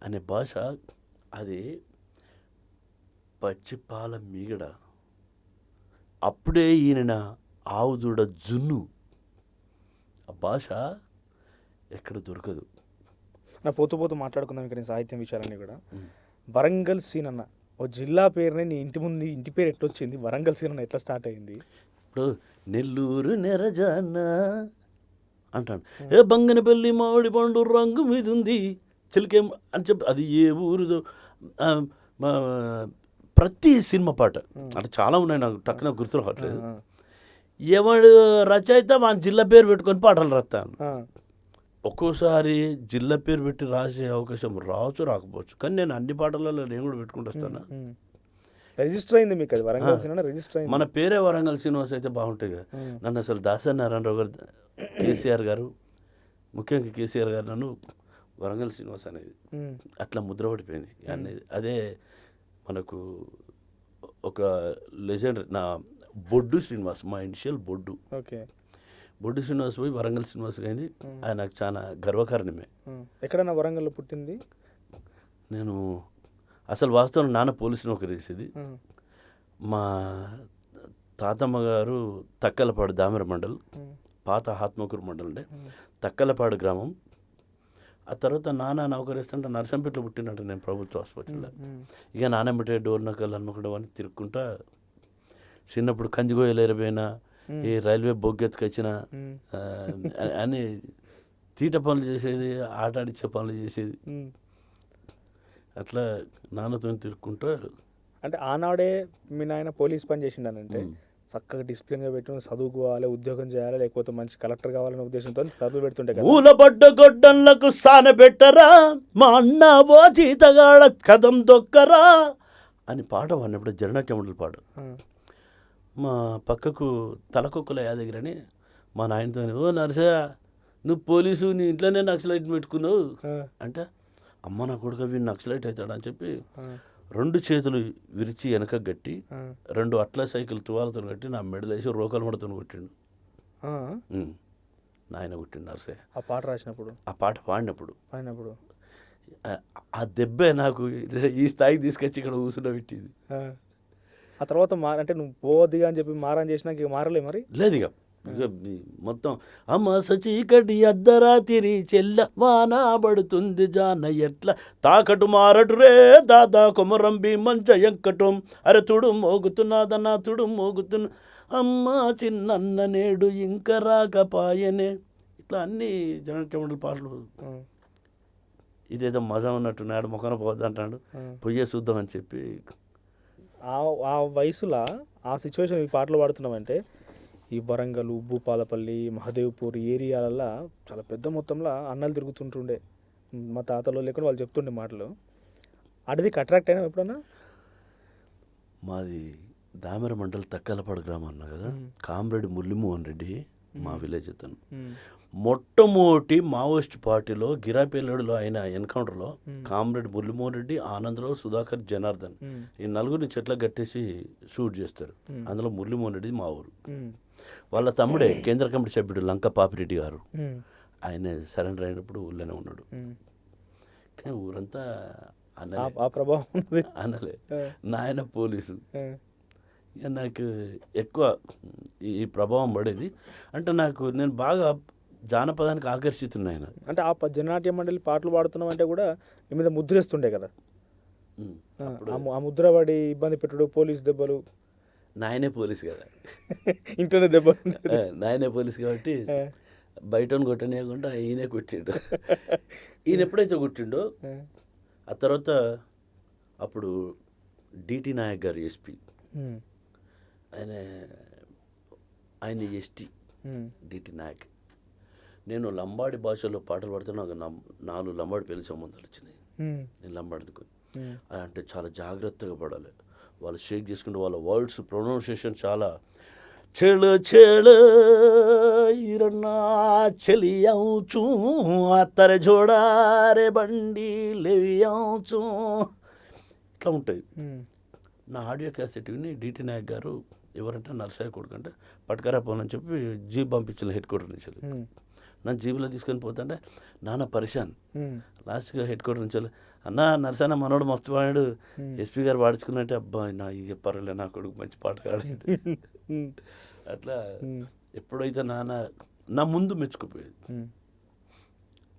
అనే భాష. అది పచ్చిపాల మీగడ, అప్పుడే ఈయన ఆవుదూడ జున్ను. ఆ భాష ఎక్కడ దొరకదు. నా పోతూ మాట్లాడుకుందాం ఇక్కడ సాహిత్యం విషయాలన్నీ కూడా. వరంగల్ సీన్ అన్న ఓ జిల్లా పేరుని నీ ఇంటి పేరు ఎట్టొచ్చింది? వరంగల్ సీన్ అన్న ఎట్లా స్టార్ట్ అయింది? ఇప్పుడు నెల్లూరు నెరజాన అంటాను, ఏ బంగనపల్లి మామిడి పండు రంగు మీద ఉంది చిలికేం అని చెప్పి అది ఏ ఊరుదో. ప్రతి సినిమా పాట అంటే చాలా ఉన్నాయి, నాకు టక్కున గుర్తు రావట్లేదు. ఎవడు రచయిత మన జిల్లా పేరు పెట్టుకొని పాటలు రాస్తాను. ఒక్కోసారి జిల్లా పేరు పెట్టి రాసే అవకాశం రాకపోవచ్చు, కానీ నేను అన్ని పాటలలో నేను కూడా పెట్టుకుంటూ వస్తాను. రిజిస్టర్ అయింది మీకు అది వరంగల్ సినిమా రిజిస్టర్ అయింది. మన పేరే వరంగల్ శ్రీనివాస్ అయితే బాగుంటుంది కదా. నన్ను అసలు దాసరి నారాయణరావు గారు, కేసీఆర్ గారు, ముఖ్యంగా కేసీఆర్ గారు నన్ను వరంగల్ శ్రీనివాస్ అనేది అట్లా ముద్ర పడిపోయింది అనేది. అదే మనకు ఒక లెజెండ్. నా బొడ్డు శ్రీనివాస్, మా ఇనిషియల్ బొడ్డు. ఓకే, బొడ్డు శ్రీనివాస్ పోయి వరంగల్ శ్రీనివాస్ అయింది. అది నాకు చాలా గర్వకారణమే. ఎక్కడన్నా వరంగల్లో పుట్టింది? నేను అసలు వాస్తవం నాన్న పోలీసు నౌకరీ చేసేది. మా తాతమ్మ గారు తక్కలపాడు దామెర మండల్, పాత ఆత్మకూరు మండలం అంటే తక్కలపాడు గ్రామం. ఆ తర్వాత నాన్న నౌకరిస్తుంటే నర్సంపేటలో పుట్టినట్టు నేను ప్రభుత్వ ఆసుపత్రిలో. ఇక నాన్న బిడ్డ డోర్నకల్ హన్మకొండ అని తిరుక్కుంటా చిన్నప్పుడు కందిగోయలు ఎరబోయినా, ఈ రైల్వే బొగ్గెత్తుకొచ్చిన అని తీట పనులు చేసేది, ఆట ఆడిచ్చే పనులు చేసేది. అట్లా నాన్నతో తిరుక్కుంటూ. అంటే ఆనాడే మీ నాయన పోలీస్ పని చేసిండనంటే చక్కగా డిసిప్లిన్గా పెట్టి చదువుకోవాలి, ఉద్యోగం చేయాలి, లేకపోతే మంచి కలెక్టర్ కావాలనే ఉద్దేశంతో చదువు పెడుతుంటే కదా. మూలబడ్డ గొడ్డన్లకు సానబెట్టరా మా అన్న ఓ జీతగాడ కదం దొక్కరా అని పాట పాడినప్పుడు జననాట్యమండలి పాట. మా పక్కకు తలకొక్కల యాదగిరని మా నాయనతో, ఓ నరసయ్య నువ్వు పోలీసు, నీ ఇంట్లోనే నక్సలైట్ పెట్టుకున్నావు అంటే, అమ్మ నా కొడుకు వీడు నక్సలైట్ అవుతాడు అని చెప్పి 2 చేతులు విరిచి వెనక గట్టి 2 అట్లా సైకిల్ తువాలతో కట్టి నా మెడలేసి రోకల మడతో కొట్టిండు. నాయన కొట్టిండు నరసయ్య ఆ పాట రాసినప్పుడు, ఆ పాట పాడినప్పుడు. ఆ దెబ్బే నాకు ఈ స్థాయికి తీసుకొచ్చి ఇక్కడ కూర్చుండబెట్టింది. ఆ తర్వాత అంటే నువ్వు పోవద్దిగా అని చెప్పి మారని చేసినాక ఇక మారలే మరి? లేదు ఇక మొత్తం అమ్మ సచీకటి అద్దరాతిరి చెల్ల వాన పడుతుంది జాన ఎట్లా తాకటు మారటు రే దాదా కొమరంబి మంచ ఎంకటం అరే తుడు మోగుతున్నదన్నా తుడు మోగుతున్న అమ్మ చిన్నన్న నేడు ఇంక రాకపాయనే. ఇట్లా అన్ని జనటమండలి పాటలు. ఇదేదో మజా ఉన్నట్టు నాడు మొక్కన పోద్దంటాడు, పొయ్యే చూద్దాం అని చెప్పి. ఆ వయసులో ఆ సిచ్యువేషన్ ఈ పాటలు పాడుతున్నామంటే ఈ వరంగల్, భూపాలపల్లి, మహదేవ్పూర్ ఏరియాలలో చాలా పెద్ద మొత్తంలో అన్నలు తిరుగుతుంటుండే. మా తాతలో లేకుండా వాళ్ళు చెప్తుండే మాటలు. అడిది అట్రాక్ట్ అయినా ఎప్పుడన్నా? మాది దామెర మండలి తక్కలపాడు గ్రామం అన్నా కదా, కామ్రేడ్ మురళీమోహన్ రెడ్డి మా విలేజ్ అతను. మొట్టమొదటి మావోయిస్ట్ పార్టీలో గిరాపేలుడులో అయిన ఎన్కౌంటర్లో కామ్రేడ్ మురళీమోహన్ రెడ్డి, ఆనందరావు, సుధాకర్, జనార్దన్ ఈ 4 చెట్ల కట్టేసి షూట్ చేస్తారు. అందులో మురళీమోహన్ రెడ్డి మా ఊరు. వాళ్ళ తమ్ముడే కేంద్ర కమిటీ సభ్యుడు లంక పాపిరెడ్డి గారు. ఆయన సరెండర్ అయినప్పుడు ఊళ్ళోనే ఉన్నాడు. కానీ ఊరంతా అనలే. నాయన పోలీసు. ఇక నాకు ఎక్కువ ఈ ప్రభావం పడేది. అంటే నేను బాగా జానపదానికి ఆకర్షితున్నాయన. అంటే ఆ జననాట్య మండలి పాటలు పాడుతున్నాం అంటే కూడా మీ మీద ముద్రేస్తుండే కదా. ఆ ముద్ర పడి ఇబ్బంది పెట్టుడు, పోలీస్ దెబ్బలు. నాయనే పోలీసు కదా, ఇంట్లోనే దెబ్బలు. నాయనే పోలీసు కాబట్టి బయటను కొట్టనియకుండా ఈయనే కొట్టిండు. ఈయన ఎప్పుడైతే కొట్టిండో ఆ తర్వాత అప్పుడు డిటి నాయక్ గారు ఎస్పీ, ఆయన ఎస్టీ డిటి నాయక్. నేను లంబాడి భాషలో పాటలు పాడితే నాకు 4 లంబాడి పెళ్లి సంబంధాలు వచ్చినాయి. నేను లంబాడి అనుకుని అంటే చాలా జాగ్రత్తగా పడాలి. వాళ్ళు షేక్ చేసుకుంటే వాళ్ళ వర్డ్స్ ప్రొనౌన్సియేషన్ చాలా చెడు చెడు ఇరన్నా చెలియౌచు అత్తర జోడారే బండి లేవియౌచు ఇట్లా ఉంటాయి. నా ఆడియో క్యాసెట్ విని డిటి నాయక్ గారు ఎవరంటే నర్సయ్య కొడుకు అంటే పట్టుకరా పోనని చెప్పి జీప్ పంపించిన హెడ్ క్వార్టర్ నుంచి. నన్ను జీబులో తీసుకొని పోతుంటే నాన్న పరిశాన్. లాస్ట్గా హెడ్ క్వార్టర్ నుంచి అన్న నర్సన్న మనోడు మస్తు పాడాడు, ఎస్పీ గారు పాడించుకున్నట్టే అబ్బా నా ఇక పర్వాలే నా కొడుకు మంచి పాట పాడాడు. అట్లా ఎప్పుడైతే నాన్న నా ముందు మెచ్చుకుపోయేది.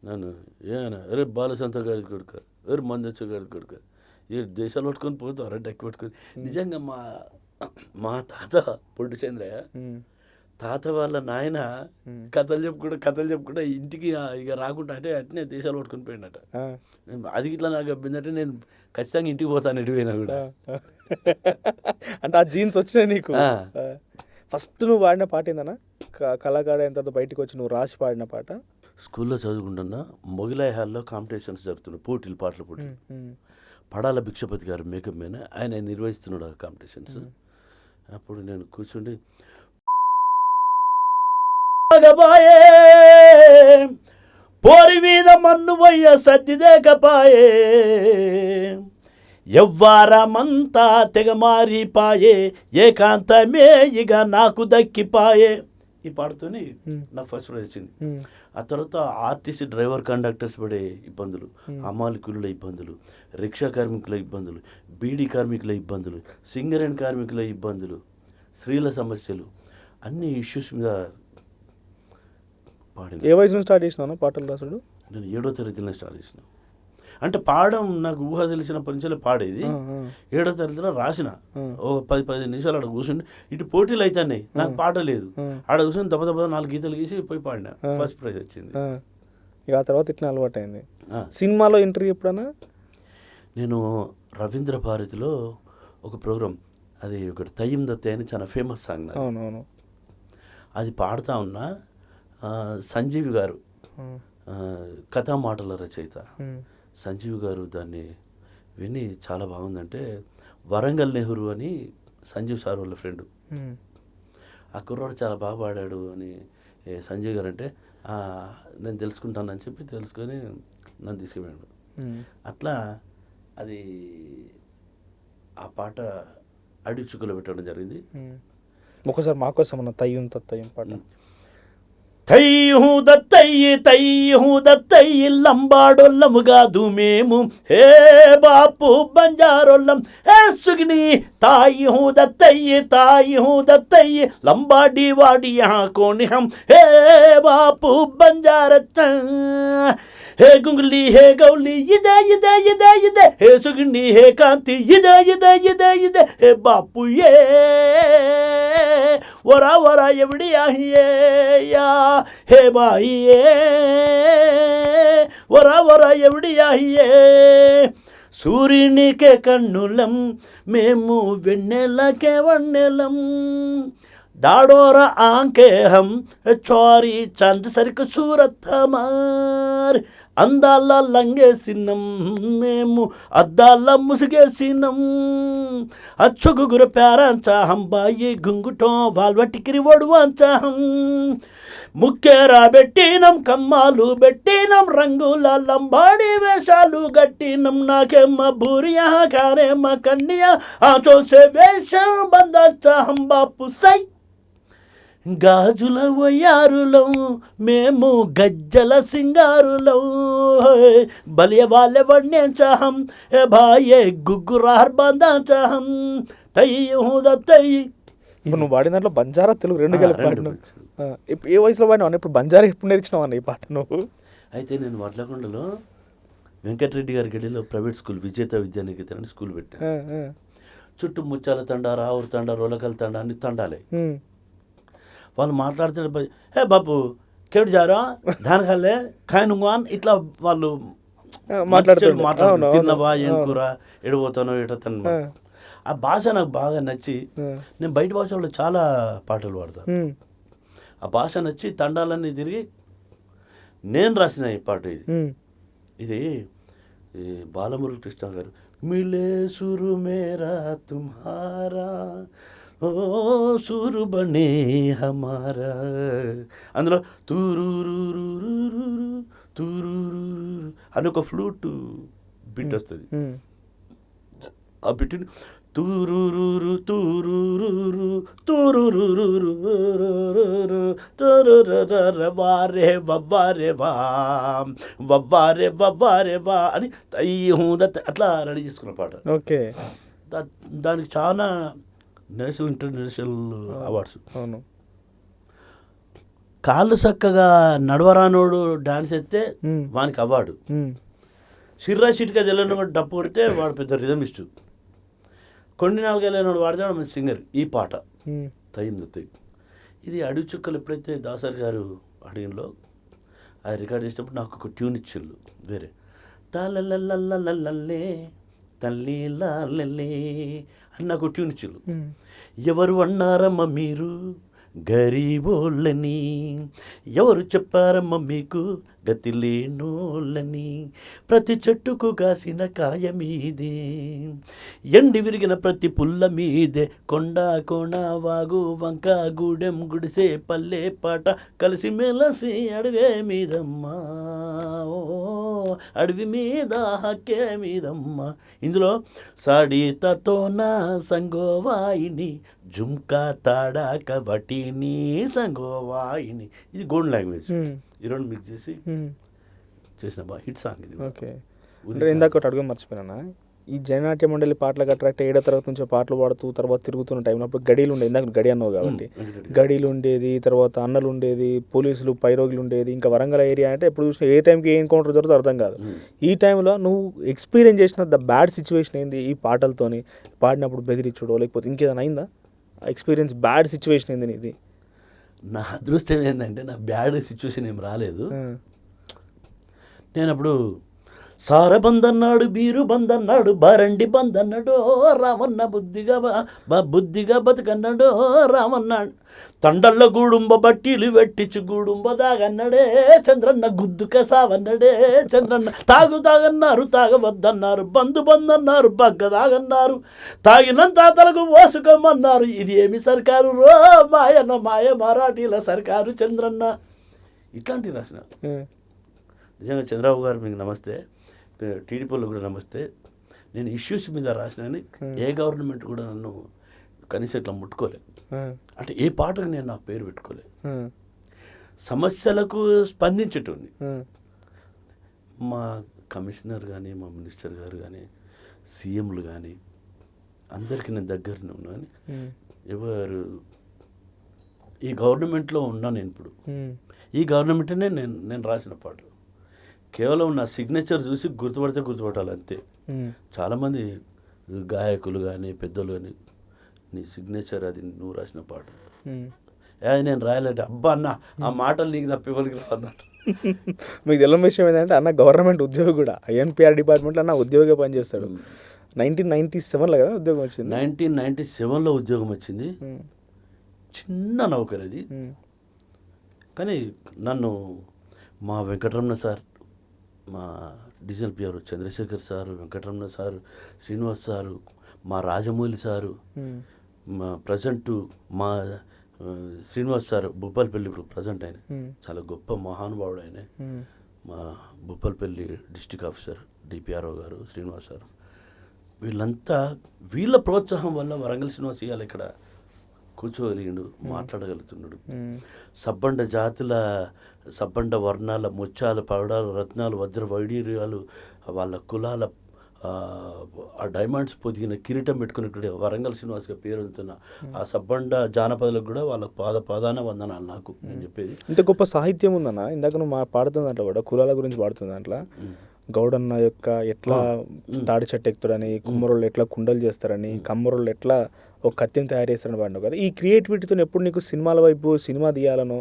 నన్ను ఏమైనా అరే బాలసంత గాడి కొడుక, ఎవరు మందొచ్చ గాడి కొడుక, ఏ దేశాలు పట్టుకొని పోతావు డెక్కి పెట్టుకొని. నిజంగా మా తాత పొడ్డు చంద్రయ్య తాత వాళ్ళ నాయన కథలు చెప్పుకుంటా ఇంటికి ఇక రాకుండా అంటే అట్నే దేశాలు పట్టుకొని పోయినట. అది ఇట్లా నాకు అబ్బిందంటే నేను ఖచ్చితంగా ఇంటికి పోతాను ఎటుపోయినా కూడా. అంటే ఆ జీన్స్ వచ్చినాయి నీకు. ఫస్ట్ నువ్వు పాడిన పాట ఏందన్నా? కళాకాడ ఎంత బయటకు వచ్చి నువ్వు రాసి పాడిన పాట? స్కూల్లో చదువుకుంటున్నా మొగిలాయ్ హాల్లో కాంపిటీషన్స్ జరుగుతున్నాయి, పోటీలు, పాటల పోటీలు. పడాల భిక్షపతి గారు మేకప్ మీద ఆయన నిర్వహిస్తున్నాడు ఆ కాంపిటీషన్స్. అప్పుడు నేను కూర్చుండి పోరి మీద మన్ను పోయ్య సర్దిదేకపాయే ఎవ్వారమంతా తెగమారిపాయే ఏకాంతమే ఇక నాకు దక్కిపాయే. ఈ పాటతోని నాకు ఫస్ట్ ప్రైజ్ వచ్చింది. ఆ తర్వాత ఆర్టీసీ డ్రైవర్ కండక్టర్స్ పడే ఇబ్బందులు, హమాలికుల ఇబ్బందులు, రిక్షా కార్మికుల ఇబ్బందులు, బీడీ కార్మికుల ఇబ్బందులు, సింగర్ అండ్ కార్మికుల ఇబ్బందులు, స్త్రీల సమస్యలు, అన్ని ఇష్యూస్ మీద పాడింది. ఏ వయసు నుంచి స్టార్ట్ చేసినావు పాటలు రాసుడు? నేను 7వ తరగతిలో స్టార్ట్ చేసినాను. అంటే పాడడం నాకు ఊహ తెలిసినప్పటి నుంచి పాడేది. 7వ తరగతిలో రాసిన ఒక 10-15 నిమిషాలు అక్కడ కూర్చుండి, ఇటు పోటీలు అవుతున్నాయి, నాకు పాట లేదు, ఆడ కూర్చొని దెబ్బ 4 గీతలు గీసి పోయి పాడిన, ఫస్ట్ ప్రైజ్ వచ్చింది. ఇక ఆ తర్వాత ఇట్లా అలవాటు అయింది. సినిమాలో ఇంటర్వ్యూ ఎప్పుడన్నా? నేను రవీంద్ర భారతిలో ఒక ప్రోగ్రామ్, అది ఒకటి తయ్యం దత్తే అని చాలా ఫేమస్ సాంగ్. అవునవును. అది పాడుతూ ఉన్నా, సంజీవ్ గారు కథా మాటల రచయిత సంజీవ్ గారు దాన్ని విని చాలా బాగుందంటే, వరంగల్ నెహ్రూ అని సంజీవ్ సార్ వాళ్ళ ఫ్రెండు, ఆ కుర్రాడు చాలా బాగా పాడాడు అని సంజీవ్ గారు అంటే, నేను తెలుసుకుంటానని చెప్పి తెలుసుకొని నన్ను తీసుకుపోయాడు. అట్లా అది ఆ పాట అడిగి చుక్కలు పెట్టడం జరిగింది. ఒకసారి మాకోసం అన్న తయ్యం తత్తయ్యం పాట. తయ్యి లంబాడొల్లముగాదు మేము, హే బాపు బంజారొల్లం, హే సుగిని తాయి హూ దత్తయ్యి లంబాడి వాడి యహా కోని హం, హే బాపు బంజారచ్చ, హే గుంగులి హే గౌలి ఇదే ఇదే ఇదే ఇదే, హే సుగిని హే కాంతి ఇదే ఇదే ఇదే ఇదే, హే బాపు ఏ వరా వరా ఎవడి ఆహియే యా, హే బాయియే వరా వరా ఎవడి ఆహియే, సూర్యునికే కన్నులం మేము వెన్నెలకే వన్నెలం, डाडोर आंके हम चोरी चंद सरक सूरत हमार, అందాల లంగేసినం మేము అద్దాల ముసుగేసినం, అచ్చుగుగురు పేరంచాహం బాయి గుంగుటం వాల్వటికిరి ఒడువంచాహం, ముక్కేరా పెట్టినం కమ్మాలు పెట్టినం రంగుల లంబాడి వేషాలు గట్టినం, నాకేమ్మ బూరియా కారేమ్మ కన్నియా ఆ చూసే వేషం బందాచాహం బాపు సై, గాజుల వయ్యారులం మేము గజ్జల సింగారులం, బలియ వాళ్ళే వడ్నే చాహం ఏ భాయే గుగ్గురార్ బందా చాహం, తయ్యి. ఇప్పుడు నువ్వు పాడిన దాంట్లో బంజారా తెలుగు రెండు కలిపి పాడినావు. ఏ వయసులో పాడినావు? ఇప్పుడు బంజారా ఎప్పుడు నేర్చినావు అన్న ఈ పాట నువ్వు? అయితే నేను వడ్లకొండలో వెంకటరెడ్డి గారి గడిలో ప్రైవేట్ స్కూల్ విజేత విద్యానికేతన్ అని స్కూల్ పెట్టాను. చుట్టూ ముచ్చాల తండ, రావురు తండ, రోలకల్ తండ అన్ని తండాలే. వాళ్ళు మాట్లాడుతుంటే హే బాపు కేడు జారా దానికల్లే ఖాయనుగాన్ ఇట్లా వాళ్ళు మాట్లాడుతున్నారు, తిన్నవా ఏం కూర ఎడిపోతానో ఎటతాను. ఆ భాష నాకు బాగా నచ్చి నేను బయట భాషలో చాలా పాటలు పాడతాను. ఆ భాష నచ్చి తండాలన్నీ తిరిగి నేను రాసిన ఈ పాట. ఇది బాలమురళి కృష్ణ గారు, మిలే సురు మేరా తుమ్హారా ఓ సూరు బనే హమారా, అందులో తూరూరు తూరూరు అని ఒక ఫ్లూట్ బిట్ వస్తుంది. ఆ బిట్ని తూరూరు తూరూరు తూరూరు వారే వవ్వారే వా వవ్వారే వవ్వారే వా అని అట్లా రెడీ చేసుకున్న పాట. ఓకే. దానికి చాలా నేషనల్ ఇంటర్నేషనల్ అవార్డ్స్. అవును. కాళ్ళు చక్కగా నడవరానోడు డాన్స్ ఎత్తే వానికి అవార్డు, సిర్రా సిట్గా తెలియని వాడు డప్పు కొడితే వాడు పెద్ద రిథమిస్టు, కొన్ని నాలుగేళ్ళైనోడు వాడితే వాడు మంచి సింగర్. ఈ పాట తయ్యింది. ఇది అడుగు చుక్కలు ఎప్పుడైతే దాసరి గారు అడిగినలో అది రికార్డ్ చేసినప్పుడు నాకు ఒక ట్యూన్ ఇచ్చిళ్ళు వేరే, తాలల్లల్లల్లల్లే తల్లి లాలే అని నాకు ట్యూన్ ఇచ్చిళ్ళు. ఎవరు అన్నారమ్మ మీరు గరీబోళ్ళని, ఎవరు చెప్పారమ్మ మీకు గతి లేనోళ్ళని, ప్రతి చెట్టుకు కాసిన కాయ మీదే, ఎండి విరిగిన ప్రతి పుల్ల మీదే, కొండ కోణ వాగు వంక గూడెం గుడిసే పల్లె పాట కలిసి మెలసి అడవే మీదమ్మా, ఓ అడవి మీద హక్కే మీదమ్మా. ఇందులో సాడీతతో నా సంగోవాయిని జుమ్కా తాడా కబటిని సంగోవాయిని, ఇది గోల్డ్ లాంగ్వేజ్. ఈ రెండు మిక్స్ చేసి చేసిన హిట్ సాంగ్ ఇది. ఓకే. ఇందాక ఒకటి అడుగు మర్చిపోయినా, ఈ జననాట్య మండలి పాటలకు అట్రాక్ట్ 7వ తరగతి నుంచి పాటలు పాడుతూ తర్వాత తిరుగుతున్న టైంలో అప్పుడు గడీలు ఉండేది, ఇందాక గడి అన్నావు కాబట్టి గడీలు ఉండేది, తర్వాత అన్నలు ఉండేది, పోలీసులు పైరోగులు ఉండేది, ఇంకా వరంగల్ ఏరియా అంటే ఎప్పుడు చూసినా ఏ టైంకి ఏ ఎన్కౌంటర్ జరుగుతుందో అర్థం కాదు. ఈ టైంలో నువ్వు ఎక్స్పీరియన్స్ చేసిన ద బ్యాడ్ సిచ్యువేషన్ ఏంది ఈ పాటలతోని? పాడినప్పుడు బెదిరించుడో లేకపోతే ఇంకేదైనా అయిందా ఎక్స్పీరియన్స్? బ్యాడ్ సిచ్యువేషన్ ఏంది ఇది? నా అదృష్టం ఏంటంటే నా బ్యాడ్ సిచ్యువేషన్ ఏం రాలేదు. నేను అప్పుడు సార బంద్ అన్నాడు, బీరు బంద్ అన్నాడు, బారండి బంద్ అన్నాడు, రామన్న బుద్ధిగా బతుకన్నాడు రామన్న, తండల్లో గూడుంబ బట్టీలు పెట్టించు గూడుంబ దాగన్నాడే చంద్రన్న, గుద్దుక సావన్నాడే చంద్రన్న, తాగన్నారు తాగవద్దన్నారు, బంద్ అన్నారు, బగ్గ దాగన్నారు, తాగినంత తలకు పోసుకోమన్నారు, ఇది ఏమి సర్కారు రో మాయన్న, మాయ మరాఠీల సర్కారు చంద్రన్న. ఇట్లాంటివి రాసిన. నిజంగా చంద్రబాబు గారు మీకు నమస్తే, టీడీపీలో కూడా నమస్తే. నేను ఇష్యూస్ మీద రాసినని ఏ గవర్నమెంట్ కూడా నన్ను కనీసం ఇట్లా ముట్టుకోలేదు. అంటే ఏ పాటకు నేను నా పేరు పెట్టుకోలేదు. సమస్యలకు స్పందించేటోని మా కమిషనర్ కానీ, మా మినిస్టర్ గారు కానీ, సీఎంలు కానీ అందరికీ నేను దగ్గరనే ఉన్నాను. ఎవరు ఈ గవర్నమెంట్లో ఉన్నా నేను ఇప్పుడు ఈ గవర్నమెంట్నే నేను రాసిన పాటలు కేవలం నా సిగ్నేచర్ చూసి గుర్తుపడితే గుర్తుపట్టాలి అంతే. చాలామంది గాయకులు కానీ పెద్దలు కానీ నీ సిగ్నేచర్ అది నువ్వు రాసిన పాట, అది నేను రాయాలంటే అబ్బా అన్న ఆ మాటలు నీకు తప్పివ్వడానికి రాదన్నట్టు. మీకు తెలియని విషయం ఏంటంటే అన్న గవర్నమెంట్ ఉద్యోగి కూడా, ఐఎన్పిఆర్ డిపార్ట్మెంట్లో అన్న ఉద్యోగిగా పనిచేస్తాడు. 1997లో కదా ఉద్యోగం వచ్చింది. 1997లో ఉద్యోగం వచ్చింది. చిన్న నౌకరు అది. కానీ నన్ను మా వెంకటరమణ సార్, మా divisional PR Chandrasekhar sir, Venkataramana sir, Srinivas sir, మా రాజమౌళి సారు, మా ప్రజెంటు మా శ్రీనివాస్ సారు భూపాలపల్లి ఇప్పుడు ప్రజెంట్ ఆయన చాలా గొప్ప మహానుభావుడు ఆయన. మా భూపాలపల్లి డిస్ట్రిక్ట్ ఆఫీసర్ డిపిఆర్ఓ గారు శ్రీనివాస్ సారు, వీళ్ళంతా వీళ్ళ ప్రోత్సాహం వల్ల వరంగల్ శ్రీనివాస్ ఇవాళ ఇక్కడ కూర్చోగలిగిండు, మాట్లాడగలుగుతున్నాడు. సబ్బండ జాతుల, సబ్బండ వర్ణాల, ముత్యాల, పవడాలు, రత్నాలు, వజ్ర వైడూర్యాలు, వాళ్ళ కులాల ఆ డైమండ్స్ పొదిగిన కిరీటం పెట్టుకుని వరంగల్ శ్రీనివాస్గా పేరుతున్న ఆ సబ్బండ జానపదులకు కూడా వాళ్ళ పాదాన వందనాలు నాకు. నేను చెప్పేది ఇంత గొప్ప సాహిత్యం ఉందన్న. ఇందాక నువ్వు పాడుతున్న దాంట్లో కూడా కులాల గురించి పాడుతున్న దాంట్లో గౌడన్న యొక్క ఎట్లా తాడి చెట్టు ఎక్కుతాడని, కుమ్మరోళ్ళు ఎట్లా కుండలు చేస్తారని, కమ్మరోళ్ళు ఎట్లా ఒక కత్తిని తయారు చేస్తారని పాడినావు కదా. ఈ క్రియేటివిటీతో ఎప్పుడు నీకు సినిమాల వైపు సినిమా తీయాలనో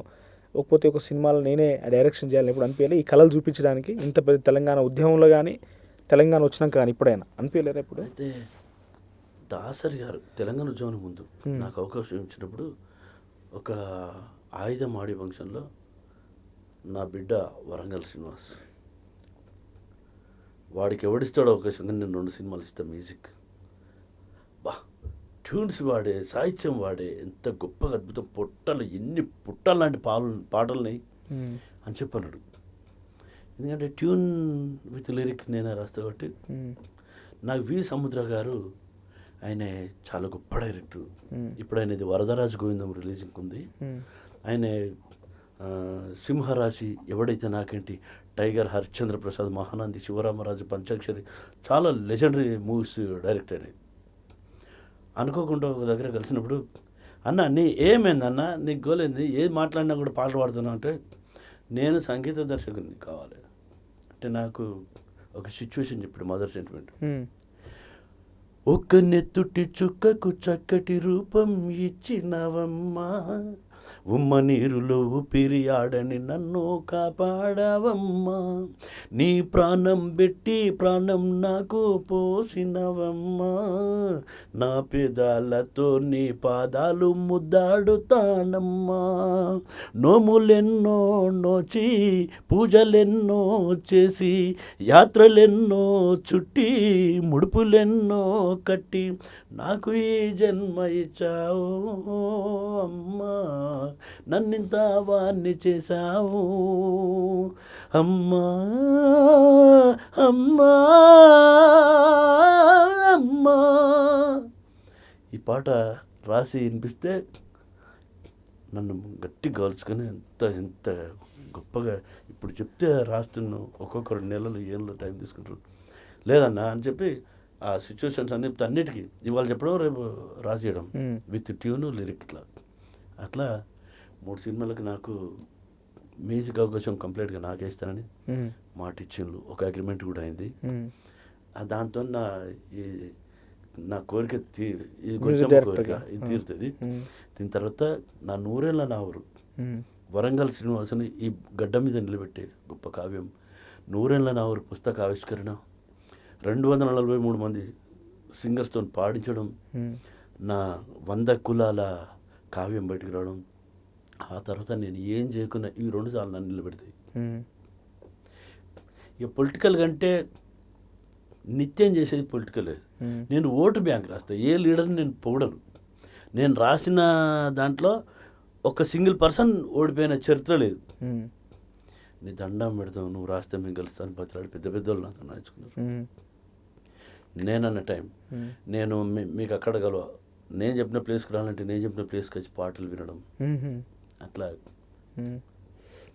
లేకపోతే ఒక సినిమాలో నేనే డైరెక్షన్ చేయాలని ఎప్పుడు అనిపించాలి? ఈ కళలు చూపించడానికి ఇంత పెద్ద తెలంగాణ ఉద్యమంలో కానీ తెలంగాణ వచ్చినాక కానీ ఎప్పుడైనా అనిపించలేరు? ఎప్పుడు అయితే దాసరి గారు తెలంగాణ ఉద్యమం ముందు నాకు అవకాశం ఇచ్చినప్పుడు ఒక ఆయుధం ఆడి ఫంక్షన్లో నా బిడ్డ వరంగల్ శ్రీనివాస్, వాడికి ఎవడిస్తాడో అవకాశంగా నేను 2 సినిమాలు ఇస్తాను. మ్యూజిక్ బా ట్యూన్స్ వాడే, సాహిత్యం వాడే, ఎంత గొప్పగా అద్భుతం, పొట్టలు ఎన్ని పుట్టలు లాంటి పాటలని అని చెప్పన్నాడు. ఎందుకంటే ట్యూన్ విత్ లిరిక్ నేనే రాస్తా కాబట్టి. నాకు వి సముద్ర గారు ఆయన చాలా గొప్ప డైరెక్టర్. ఇప్పుడు ఆయనది వరదరాజు గోవిందం రిలీజింగ్ ఉంది. ఆయన సింహరాశి, ఎవడైతే నాకేంటి, టైగర్, హరిశ్చంద్ర ప్రసాద్, మహానంది, శివరామరాజు, పంచాక్షరి, చాలా లెజెండరీ మూవీస్ డైరెక్టర్ అయినాయి. అనుకోకుండా ఒక దగ్గర కలిసినప్పుడు అన్న నీ ఏమైందన్న, నీకు గోలేంది, ఏది మాట్లాడినా కూడా పాటలు పాడుతున్నావు అంటే, నేను సంగీత దర్శకుని కావాలి అంటే నాకు ఒక సిచ్యువేషన్ చెప్పాడు, మదర్ సెంటిమెంట్. ఒక్క నెత్తుటి చుక్కకు చక్కటి రూపం ఇచ్చినవమ్మా, ఉమ్మ నీరులో ఊపిరియాడని నన్ను కాపాడవమ్మా, నీ ప్రాణం పెట్టి ప్రాణం నాకు పోసినవమ్మా, నా పెదాలతో నీ పాదాలు ముద్దాడుతానమ్మా, నోములెన్నో నోచి పూజలెన్నో చేసి యాత్రలెన్నో చుట్టి ముడుపులెన్నో కట్టి నాకు ఈ జన్మ ఇచ్చావు అమ్మా, నన్నింత వాణ్ణి చేశావు అమ్మా అమ్మా అమ్మా. ఈ పాట రాసి వినిపిస్తే నన్ను గట్టి కాల్చుకొని ఎంత గొప్పగా ఇప్పుడు చెప్తే రాస్తున్నావు. ఒక్కొక్కరు నెలలు ఏళ్ళు టైం తీసుకుంటారు. లేదన్నా అని చెప్పి ఆ సిచ్యువేషన్స్ అన్నిటికీ ఇవాళ చెప్పడం రేపు రాసేయడం మ్మ్. విత్ ట్యూను లిరిక్ అట్లా 3 సినిమాలకు నాకు మ్యూజిక్ అవకాశం కంప్లీట్గా నాకే ఇస్తానని మ్మ్. మాట ఇచ్చిండ్రు. ఒక అగ్రిమెంట్ కూడా అయింది. మ్మ్. దాంతో నా కోరిక ఇది Music కొంచెం director కోరిక గా. ఇది తీరుతుంది. మ్మ్. దీని తర్వాత నా 100 నా ఊరు మ్మ్. వరంగల్ శ్రీనివాసుని ఈ గడ్డ మీద నిలబెట్టే గొప్ప కావ్యం 100 నా ఊరు పుస్తక ఆవిష్కరణ, 243 మంది సింగర్స్తో పాడించడం, మ్మ్. నా 100 కులాల కావ్యం బయటకు రావడం. ఆ తర్వాత నేను ఏం చేయకున్నా ఈ 2 సార్లు నన్ను నిలబెడతాయి. మ్మ్. ఇక పొలిటికల్ కంటే నిత్యం చేసేది పొలిటికలే. మ్మ్. నేను ఓటు బ్యాంక్ రాస్తా, ఏ లీడర్ని నేను పొగడను. నేను రాసిన దాంట్లో ఒక సింగిల్ పర్సన్ ఓడిపోయిన చరిత్ర లేదు. మ్మ్. నీ దండం పెడతావు, నువ్వు రాస్తే మేము గెలుస్తాను బతిలాడి పెద్ద వాళ్ళు నాతో రాయించుకున్నారు. మ్మ్. నేనన్న టైం మ్మ్. నేను మీకు అక్కడ కలవ, నేను చెప్పిన ప్లేస్కి రావాలంటే నేను చెప్పిన ప్లేస్కి వచ్చి పాటలు వినడం మ్మ్. అట్లా. మ్మ్.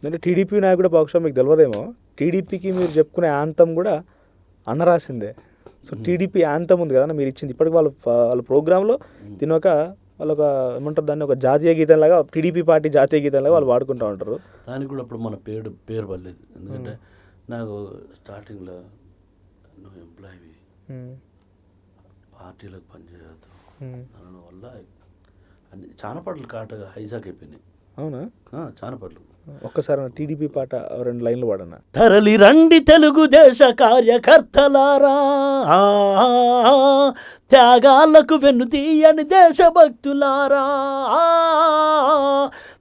అంటే టీడీపీ నాయకుడు బహుశా మీకు తెలియదేమో, టీడీపీకి మీరు చెప్పుకునే యాంతం కూడా అన్న రాసిందే. సో టీడీపీ యాంతం ఉంది కదా మీరు ఇచ్చింది, ఇప్పటికి వాళ్ళ ప్రోగ్రాంలో దీని ఒక వాళ్ళొక ఏమంటారు దాన్ని ఒక జాతీయ గీతం లాగా, టీడీపీ పార్టీ జాతీయ గీతం లాగా వాళ్ళు వాడుకుంటూ ఉంటారు. దానికి కూడా అప్పుడు మన పేరు పడలేదు. ఎందుకంటే నాకు స్టార్టింగ్లో నువ్వు ఎంప్లాయీ మ్మ్. పార్టీలకు పనిచేయద్దు మ్మ్. అనడం వల్ల అన్ని చాలా పాటలు కాటగా హైజాక్ అయిపోయినాయి. అవునా? చాలా పాటలు. ఒక్కసారి టీడీపీ పాట 2 లైన్లు పాడనా? తరలి రండి తెలుగుదేశ కార్యకర్తలారా, త్యాగాలకు వెన్నుతీయని దేశభక్తులారా,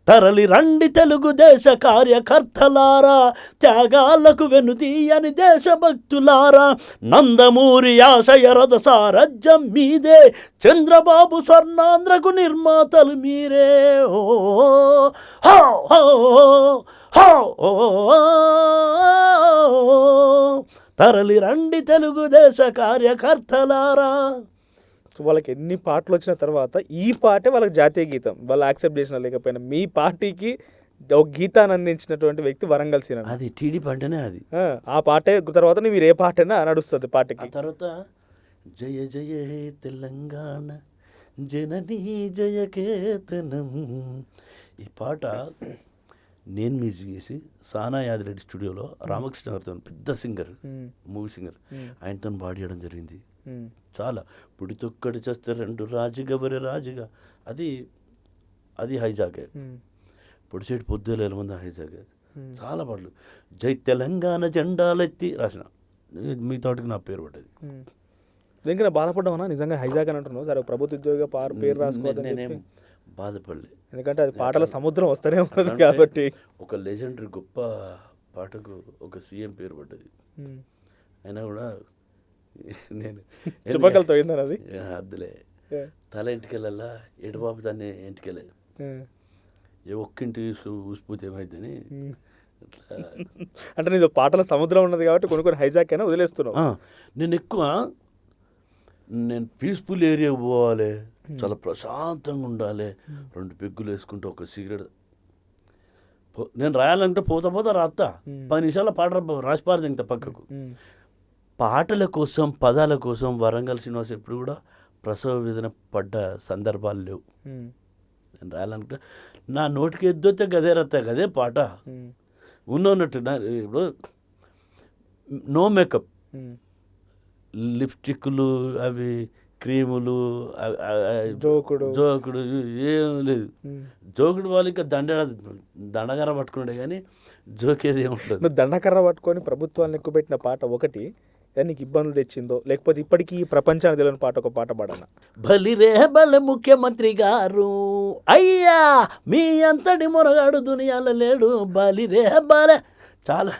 తరలి రండి తెలుగుదేశ కార్యకర్తలారా, త్యాగాలకు వెన్నుతీయని దేశభక్తులారా, నందమూరి ఆశయ రథ సారథ్యం మీదే, చంద్రబాబు స్వర్ణాంధ్రకు నిర్మాతలు మీరే. ఓ హో హో హో ఓ తరలి రండి తెలుగుదేశ కార్యకర్తలారా. సో వాళ్ళకి ఎన్ని పాటలు వచ్చిన తర్వాత ఈ పాటే వాళ్ళకి జాతీయ గీతం, వాళ్ళు యాక్సెప్ట్ చేసినా లేకపోయినా మీ పార్టీకి ఒక గీతాన్ని అందించినటువంటి వ్యక్తి వరంగల్ సీన. అది టీడీపీ అంటేనే అది. ఆ పాటే తర్వాత మీరు ఏ పాటైనా నడుస్తుంది పార్టీకి. ఆ తర్వాత జయ జయ హే తెలంగాణ జననీ జయకేతనం, ఈ పాట నేను మ్యూజిక్ చేసి సానా యాదిరెడ్డి స్టూడియోలో రామకృష్ణ గారితో పెద్ద సింగర్, మూవీ సింగర్, ఆయనతో పాడియడం జరిగింది. చాలా పుడితొక్కడి చేస్తే 2 రాజుగవరి రాజుగా, అది హైజాగే. పొడిచేటి పొద్దుల మంది హైజాగే. చాలా పాటలు. జై తెలంగాణ జెండాలెత్తి రాసిన, మీ తోటికి నా పేరు పడ్డది. ఇంకా బాధపడ్డామన్నా నిజంగా హైజాక్ అని అంటున్నావు. సరే ప్రభుత్వ ఉద్యోగ పేరు రాసుకోవద్దని నేనేం బాధపడలే, ఎందుకంటే అది పాటల సముద్రం వస్తూనే ఉన్నది కాబట్టి. ఒక లెజెండరీ గొప్ప పాటకు ఒక సీఎం పేరు పడ్డది. అయినా కూడా నేను చుపకలతో అయిందని అది అద్దులే తల ఇంటికెళ్ళాలా ఎటుబాబు దాన్ని ఇంటికెళ్ళే ఏ ఒక్కింటి ఊసిపోతే ఏమైందని. అంటే నీది పాటల సముద్రం ఉన్నది కాబట్టి కొన్ని హైజాక్ అయినా వదిలేస్తున్నావు. నేను పీస్ఫుల్ ఏరియాకి పోవాలి, చాలా ప్రశాంతంగా ఉండాలి, 2 పెగ్గులు వేసుకుంటే ఒక సిగరెట్. నేను రాయాలంటే పోతా రాస్తా, 10 నిమిషాల పాట రాసి పారదు ఇంత పక్కకు. పాటల కోసం పదాల కోసం వరంగల్ శ్రీనివాస్ ఎప్పుడు కూడా ప్రసవ వేదన పడ్డ సందర్భాలు లేవు. నేను రాయాలనుకుంటే నా నోటికి ఎద్దొస్తే గదే రత్తా గదే పాట ఉన్నట్టు. ఇప్పుడు నో మేకప్, లిప్స్టిక్లు, అవి క్రీములు, జోకుడు ఏం లేదు. జోకుడు వాళ్ళు ఇంకా దండగర పట్టుకున్నాడే కానీ జోకేది ఏముంటుంది. దండకర్ర పట్టుకొని ప్రభుత్వాన్ని ఎక్కువ పెట్టిన పాట ఒకటి నీకు ఇబ్బందులు తెచ్చిందో, లేకపోతే ఇప్పటికీ ప్రపంచానికి తెలియని పాట ఒక పాట పాడనా? బలిరే బల ముఖ్యమంత్రి గారు అయ్యా మీ అంతటి మొరగాడు దునియాలో లేడు, బలిరే బల. చాలా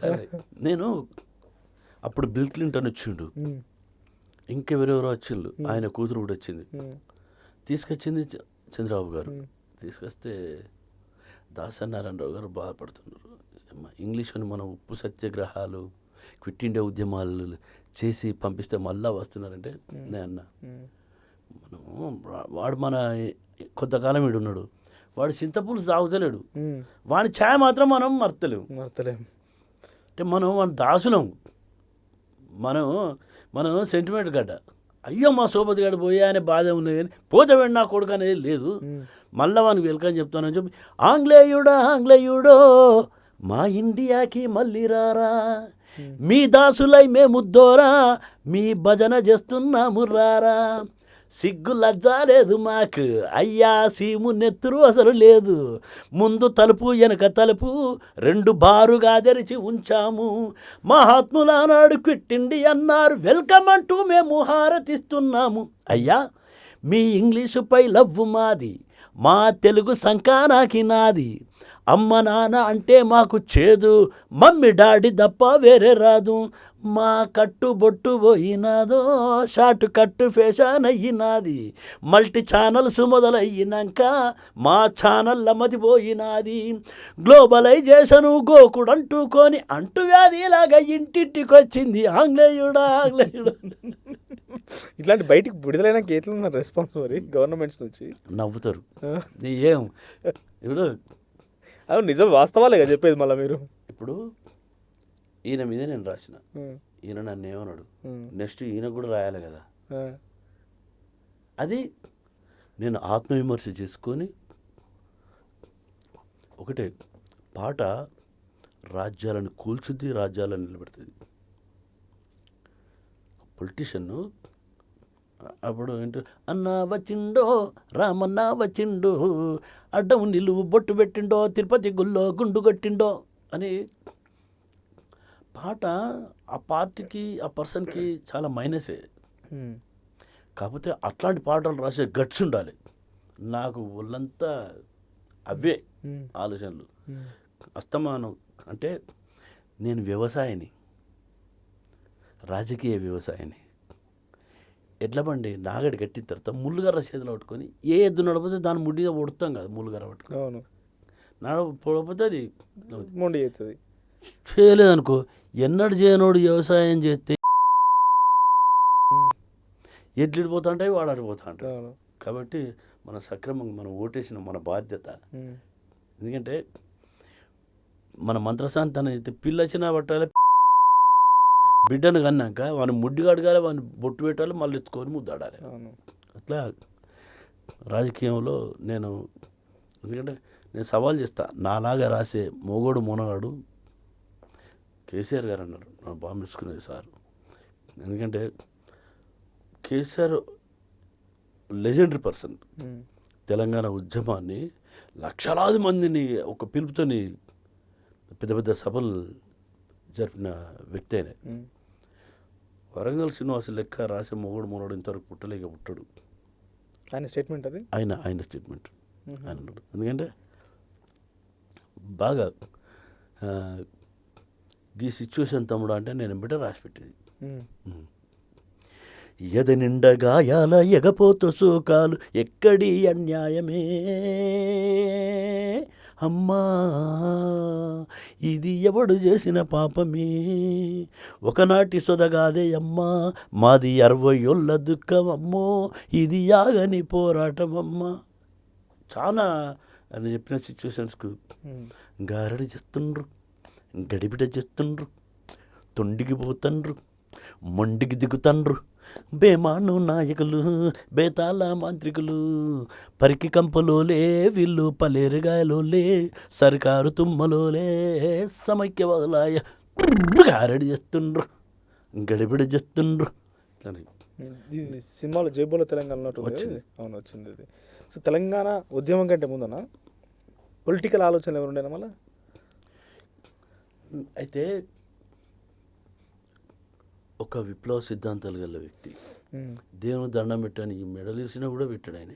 సరే. నేను అప్పుడు బిల్ క్లింటన్ వచ్చిండు, ఇంకెవరెవరో వచ్చిండు, ఆయన కూతురు కూడా వచ్చింది. తీసుకొచ్చింది చంద్రబాబు గారు. తీసుకొస్తే దాసనారాయణరావు గారు బాధపడుతున్నారు. ఇంగ్లీష్ అని మనం ఉప్పు సత్యాగ్రహాలు, క్విట్ ఇండియా ఉద్యమాలు చేసి పంపిస్తే మళ్ళా వస్తున్నారంటే నేను అన్నా, మనము వాడు మన కొంతకాలం వీడు ఉన్నాడు, వాడు చింతపులుసు తాగుతలేడు, వాడి ఛాయ్ మాత్రం మనం మర్తలేము. మర్తలేము అంటే మనం వాడి దాసులం, మనం మనం సెంటిమెంట్ గడ్డ, అయ్యో మా సోపతి గడ్డ పోయా అనే బాధ ఉన్నది కానీ పోతే వెండి నా కొడుకు అనేది లేదు. మళ్ళా వానికి వెల్కమ్ చెప్తానని చెప్పి ఆంగ్లేయుడో మా ఇండియాకి మళ్ళీ రారా, మీ దాసులై మేము దోరా, మీ భజన చేస్తున్నాము రారా, సిగ్గు లజ్జా లేదు మాకు అయ్యా, సీము నెత్తురు అసలు లేదు, ముందు తలుపు వెనక తలుపు రెండు బారుగా తెరిచి ఉంచాము, మహాత్ముల నాడు క్విట్టిండి అన్నారు, వెల్కమ్ అంటూ మేము హారతిస్తున్నాము. అయ్యా మీ ఇంగ్లీషుపై లవ్వు మాది, మా తెలుగు సంకానాకి నాది, అమ్మ నాన్న అంటే మాకు చేదు, మమ్మీ డాడీ తప్ప వేరే రాదు, మా కట్టు బొట్టు పోయినాదో షార్ట్ కట్టు ఫ్యాషన్ అయ్యినాది, మల్టీ ఛానల్స్ మొదలయ్యినాక మా ఛానల్ మతిపోయినాది, గ్లోబలైజేషను గోకుడు అంటుకొని అంటువ్యాధిలాగా ఇంటింటికి వచ్చింది ఆంగ్లేయుడా. ఇట్లాంటి బయటికి విడుదలైనాక ఎట్లా రెస్పాన్స్ మరి గవర్నమెంట్స్ నుంచి? నవ్వుతారు. ఏం ఇప్పుడు అవును, నిజం వాస్తవాలే కదా చెప్పేది. మళ్ళీ మీరు ఇప్పుడు ఈయన మీదే నేను రాసిన, ఈయన నన్ను ఏమన్నాడు, నెక్స్ట్ ఈయన కూడా రాయాలి కదా. అది నేను ఆత్మవిమర్శ చేసుకొని ఒకటే పాట రాజ్యాలను కూల్చుద్ది, రాజ్యాలను నిలబెడుతుంది. పొలిటీషియన్ అప్పుడు ఏంటో అన్నా వచ్చిండో రామన్న వచ్చిండో, అడ్డం నిలువు బొట్టు పెట్టిండో, తిరుపతి గుళ్ళో గుండు కొట్టిండో అని పాట ఆ పార్టీకి ఆ పర్సన్కి చాలా మైనసే. కాకపోతే అట్లాంటి పాటలు రాసే గట్స్ ఉండాలి. నాకు ఒళ్ళంతా అవే ఆలోచనలు. అస్తమానం అంటే నేను వ్యవసాయని, రాజకీయ వ్యవసాయని. ఎడ్ల బండి నాగడి కట్టిన తర్వాత ముళ్ళుగర్ర చేతిలో పట్టుకొని ఏ ఎద్దు నడపోతే దాన్ని ముడిగా పొడుతాం కదా, ముళ్ళుగర్ర పట్టుకొని. అవును, పొడపోతే అది మొండి అవుతుంది. చేయలేదనుకో, ఎన్నడు చేయనోడు వ్యవసాయం చేస్తే ఎడ్లు పోతా ఉంటాయి, వాడు ఆడిపోతా ఉంటాడు. కాబట్టి మన సక్రమంగా మనం ఓటేసిన మన బాధ్యత. ఎందుకంటే మన మంత్రశాంతి అయితే పిల్ల వచ్చినా పట్టాలి, బిడ్డను కన్నాక వాడిని ముడ్డి కడగాలి, వాడిని బొట్టు పెట్టాలి, మళ్ళీ ఎత్తుకొని ముద్దాడాలి. అట్లా రాజకీయంలో నేను, ఎందుకంటే నేను సవాల్ చేస్తా, నాలాగా రాసే మొగోడు మొనగాడు కేసీఆర్ గారు అన్నారు, నా బాంబు ఇచ్చుకునేది సార్. ఎందుకంటే కేసీఆర్ లెజెండరీ పర్సన్. తెలంగాణ ఉద్యమాన్ని లక్షలాది మందిని ఒక పిలుపుతోని పెద్ద పెద్ద సభలు జరిపిన వ్యక్తి అయినా. వరంగల్ శ్రీనివాస లెక్క రాసే మొగోడు మొనోడు ఇంతవరకు పుట్టడు. ఆయన స్టేట్మెంట్ అది, ఆయన స్టేట్మెంట్ ఆయన అన్నాడు. ఎందుకంటే బాగా ఈ సిచ్యువేషన్ తమ్ముడు అంటే నేను బిడ్డ రాసి పెట్టేది. ఎద నిండా గాయాల ఎగపోతు సోకాలు ఎక్కడి అన్యాయమే అమ్మా, ఇది ఎవడు చేసిన పాపమే, ఒకనాటి సొదగాదే అమ్మా, మాది 60 ఏళ్ళ దుఃఖం అమ్మో, ఇది యాగని పోరాటం అమ్మా. చాలా అని చెప్పిన సిచ్యువేషన్స్కు గారడి చేస్తుండ్రు, గడిబిడ చేస్తుండ్రు, తొండికి పోతండ్రు, మొండికి దిగుతండ్రు, బేమాను నాయకులు, బేతాళ మాంత్రికులు, పరికి కంపలోలే వీళ్ళు పలేరుగాయలోలే, సర్కారు తుమ్మలోలే సమైక్యవాదులాయ గారడి చేస్తుండ్రు, గడిబిడ చేస్తుండ్రు. సినిమాలో జైబోలో తెలంగాణ వచ్చింది. అవును, వచ్చింది ఇది. సో తెలంగాణ ఉద్యమం కంటే ముందన పొలిటికల్ ఆలోచనలు ఎవరు ఉండేనా మళ్ళీ? అయితే ఒక విప్లవ సిద్ధాంతాలు గల వ్యక్తి, దేవుని దండం పెట్టాను, ఈ మెడలు ఇసినా కూడా పెట్టాడు ఆయన.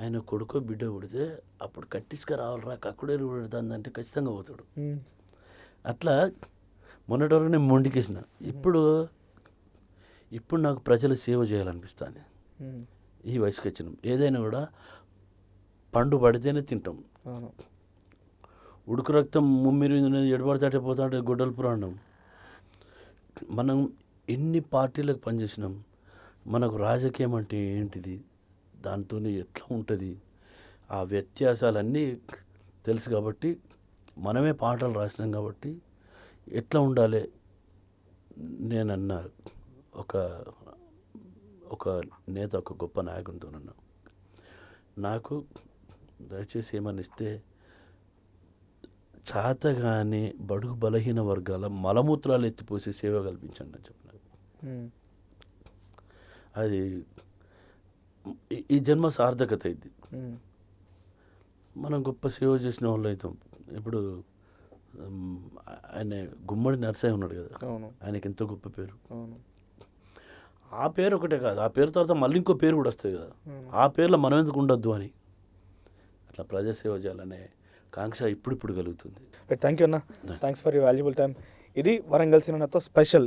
ఆయన కొడుకో బిడ్డ పుడితే అప్పుడు కట్టించుక రావాలరా, కక్కుడేరు పెడుతుందంటే ఖచ్చితంగా పోతాడు. అట్లా మొన్నటి వరకు నేను మొండికేసిన. ఇప్పుడు నాకు ప్రజల సేవ చేయాలనిపిస్తుంది. ఈ వయసుకి వచ్చినాం, ఏదైనా కూడా పండు పడితేనే తింటాం. ఉడుకు రక్తం ముమ్మిరి ఎడబడితే పోతా అంటే గొడ్డల పురాణం. మనం ఎన్ని పార్టీలకు పనిచేసినాం, మనకు రాజకీయం అంటే ఏంటిది, దాంతో ఎట్లా ఉంటుంది, ఆ వ్యత్యాసాలన్నీ తెలుసు. కాబట్టి మనమే పాటలు రాసినాం కాబట్టి ఎట్లా ఉండాలి, నేనన్నా ఒక ఒక నేత, ఒక గొప్ప నాయకునితోనన్నా, నాకు దయచేసి ఏమని ఇస్తే చాతగాని బడుగు బలహీన వర్గాల మలమూత్రాలు ఎత్తిపోసి సేవ కల్పించండి అని చెప్పినారు. అది ఈ జన్మ సార్థకత ఇది. మనం గొప్ప సేవ చేసిన వాళ్ళు అవుతాం. ఇప్పుడు ఆయన గుమ్మడి నరసయ్య ఉన్నాడు కదా, ఆయనకి ఎంతో గొప్ప పేరు. ఆ పేరు ఒకటే కాదు, ఆ పేరు తర్వాత మళ్ళీ ఇంకో పేరు కూడా వస్తుంది కదా, ఆ పేర్లో మనం ఎందుకు ఉండొద్దు అని అట్లా ప్రజాసేవ చేయాలనే కాంక్ష ఇప్పుడిప్పుడు కలుగుతుంది. థ్యాంక్ యూ అన్న, thanks for you valuable time. ఇది వరంగల్ సినిమాతో స్పెషల్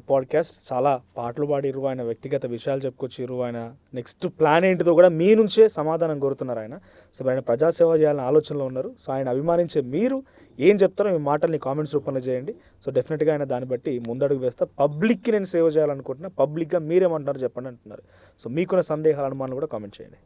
పాడ్కాస్ట్. చాలా పాటలు పాడిరు, ఆయన వ్యక్తిగత విషయాలు చెప్పుకొచ్చిర్రు, ఆయన నెక్స్ట్ ప్లాన్ ఏంటిదో కూడా మీ నుంచే సమాధానం కోరుతున్నారు ఆయన. సో ఆయన ప్రజాసేవ చేయాలని ఆలోచనలో ఉన్నారు. సో ఆయన అభిమానించే మీరు ఏం చెప్తారో మీ మాటల్ని కామెంట్స్ రూపంలో చేయండి. సో డెఫినెట్గా ఆయన దాన్ని బట్టి ముందడుగు వేస్తా. పబ్లిక్కి నేను సేవ చేయాలనుకుంటున్నా, పబ్లిక్గా మీరేమంటున్నారు చెప్పండి అంటున్నారు. సో మీకున్న సందేహాలు, అనుమానాలు కూడా కామెంట్ చేయండి.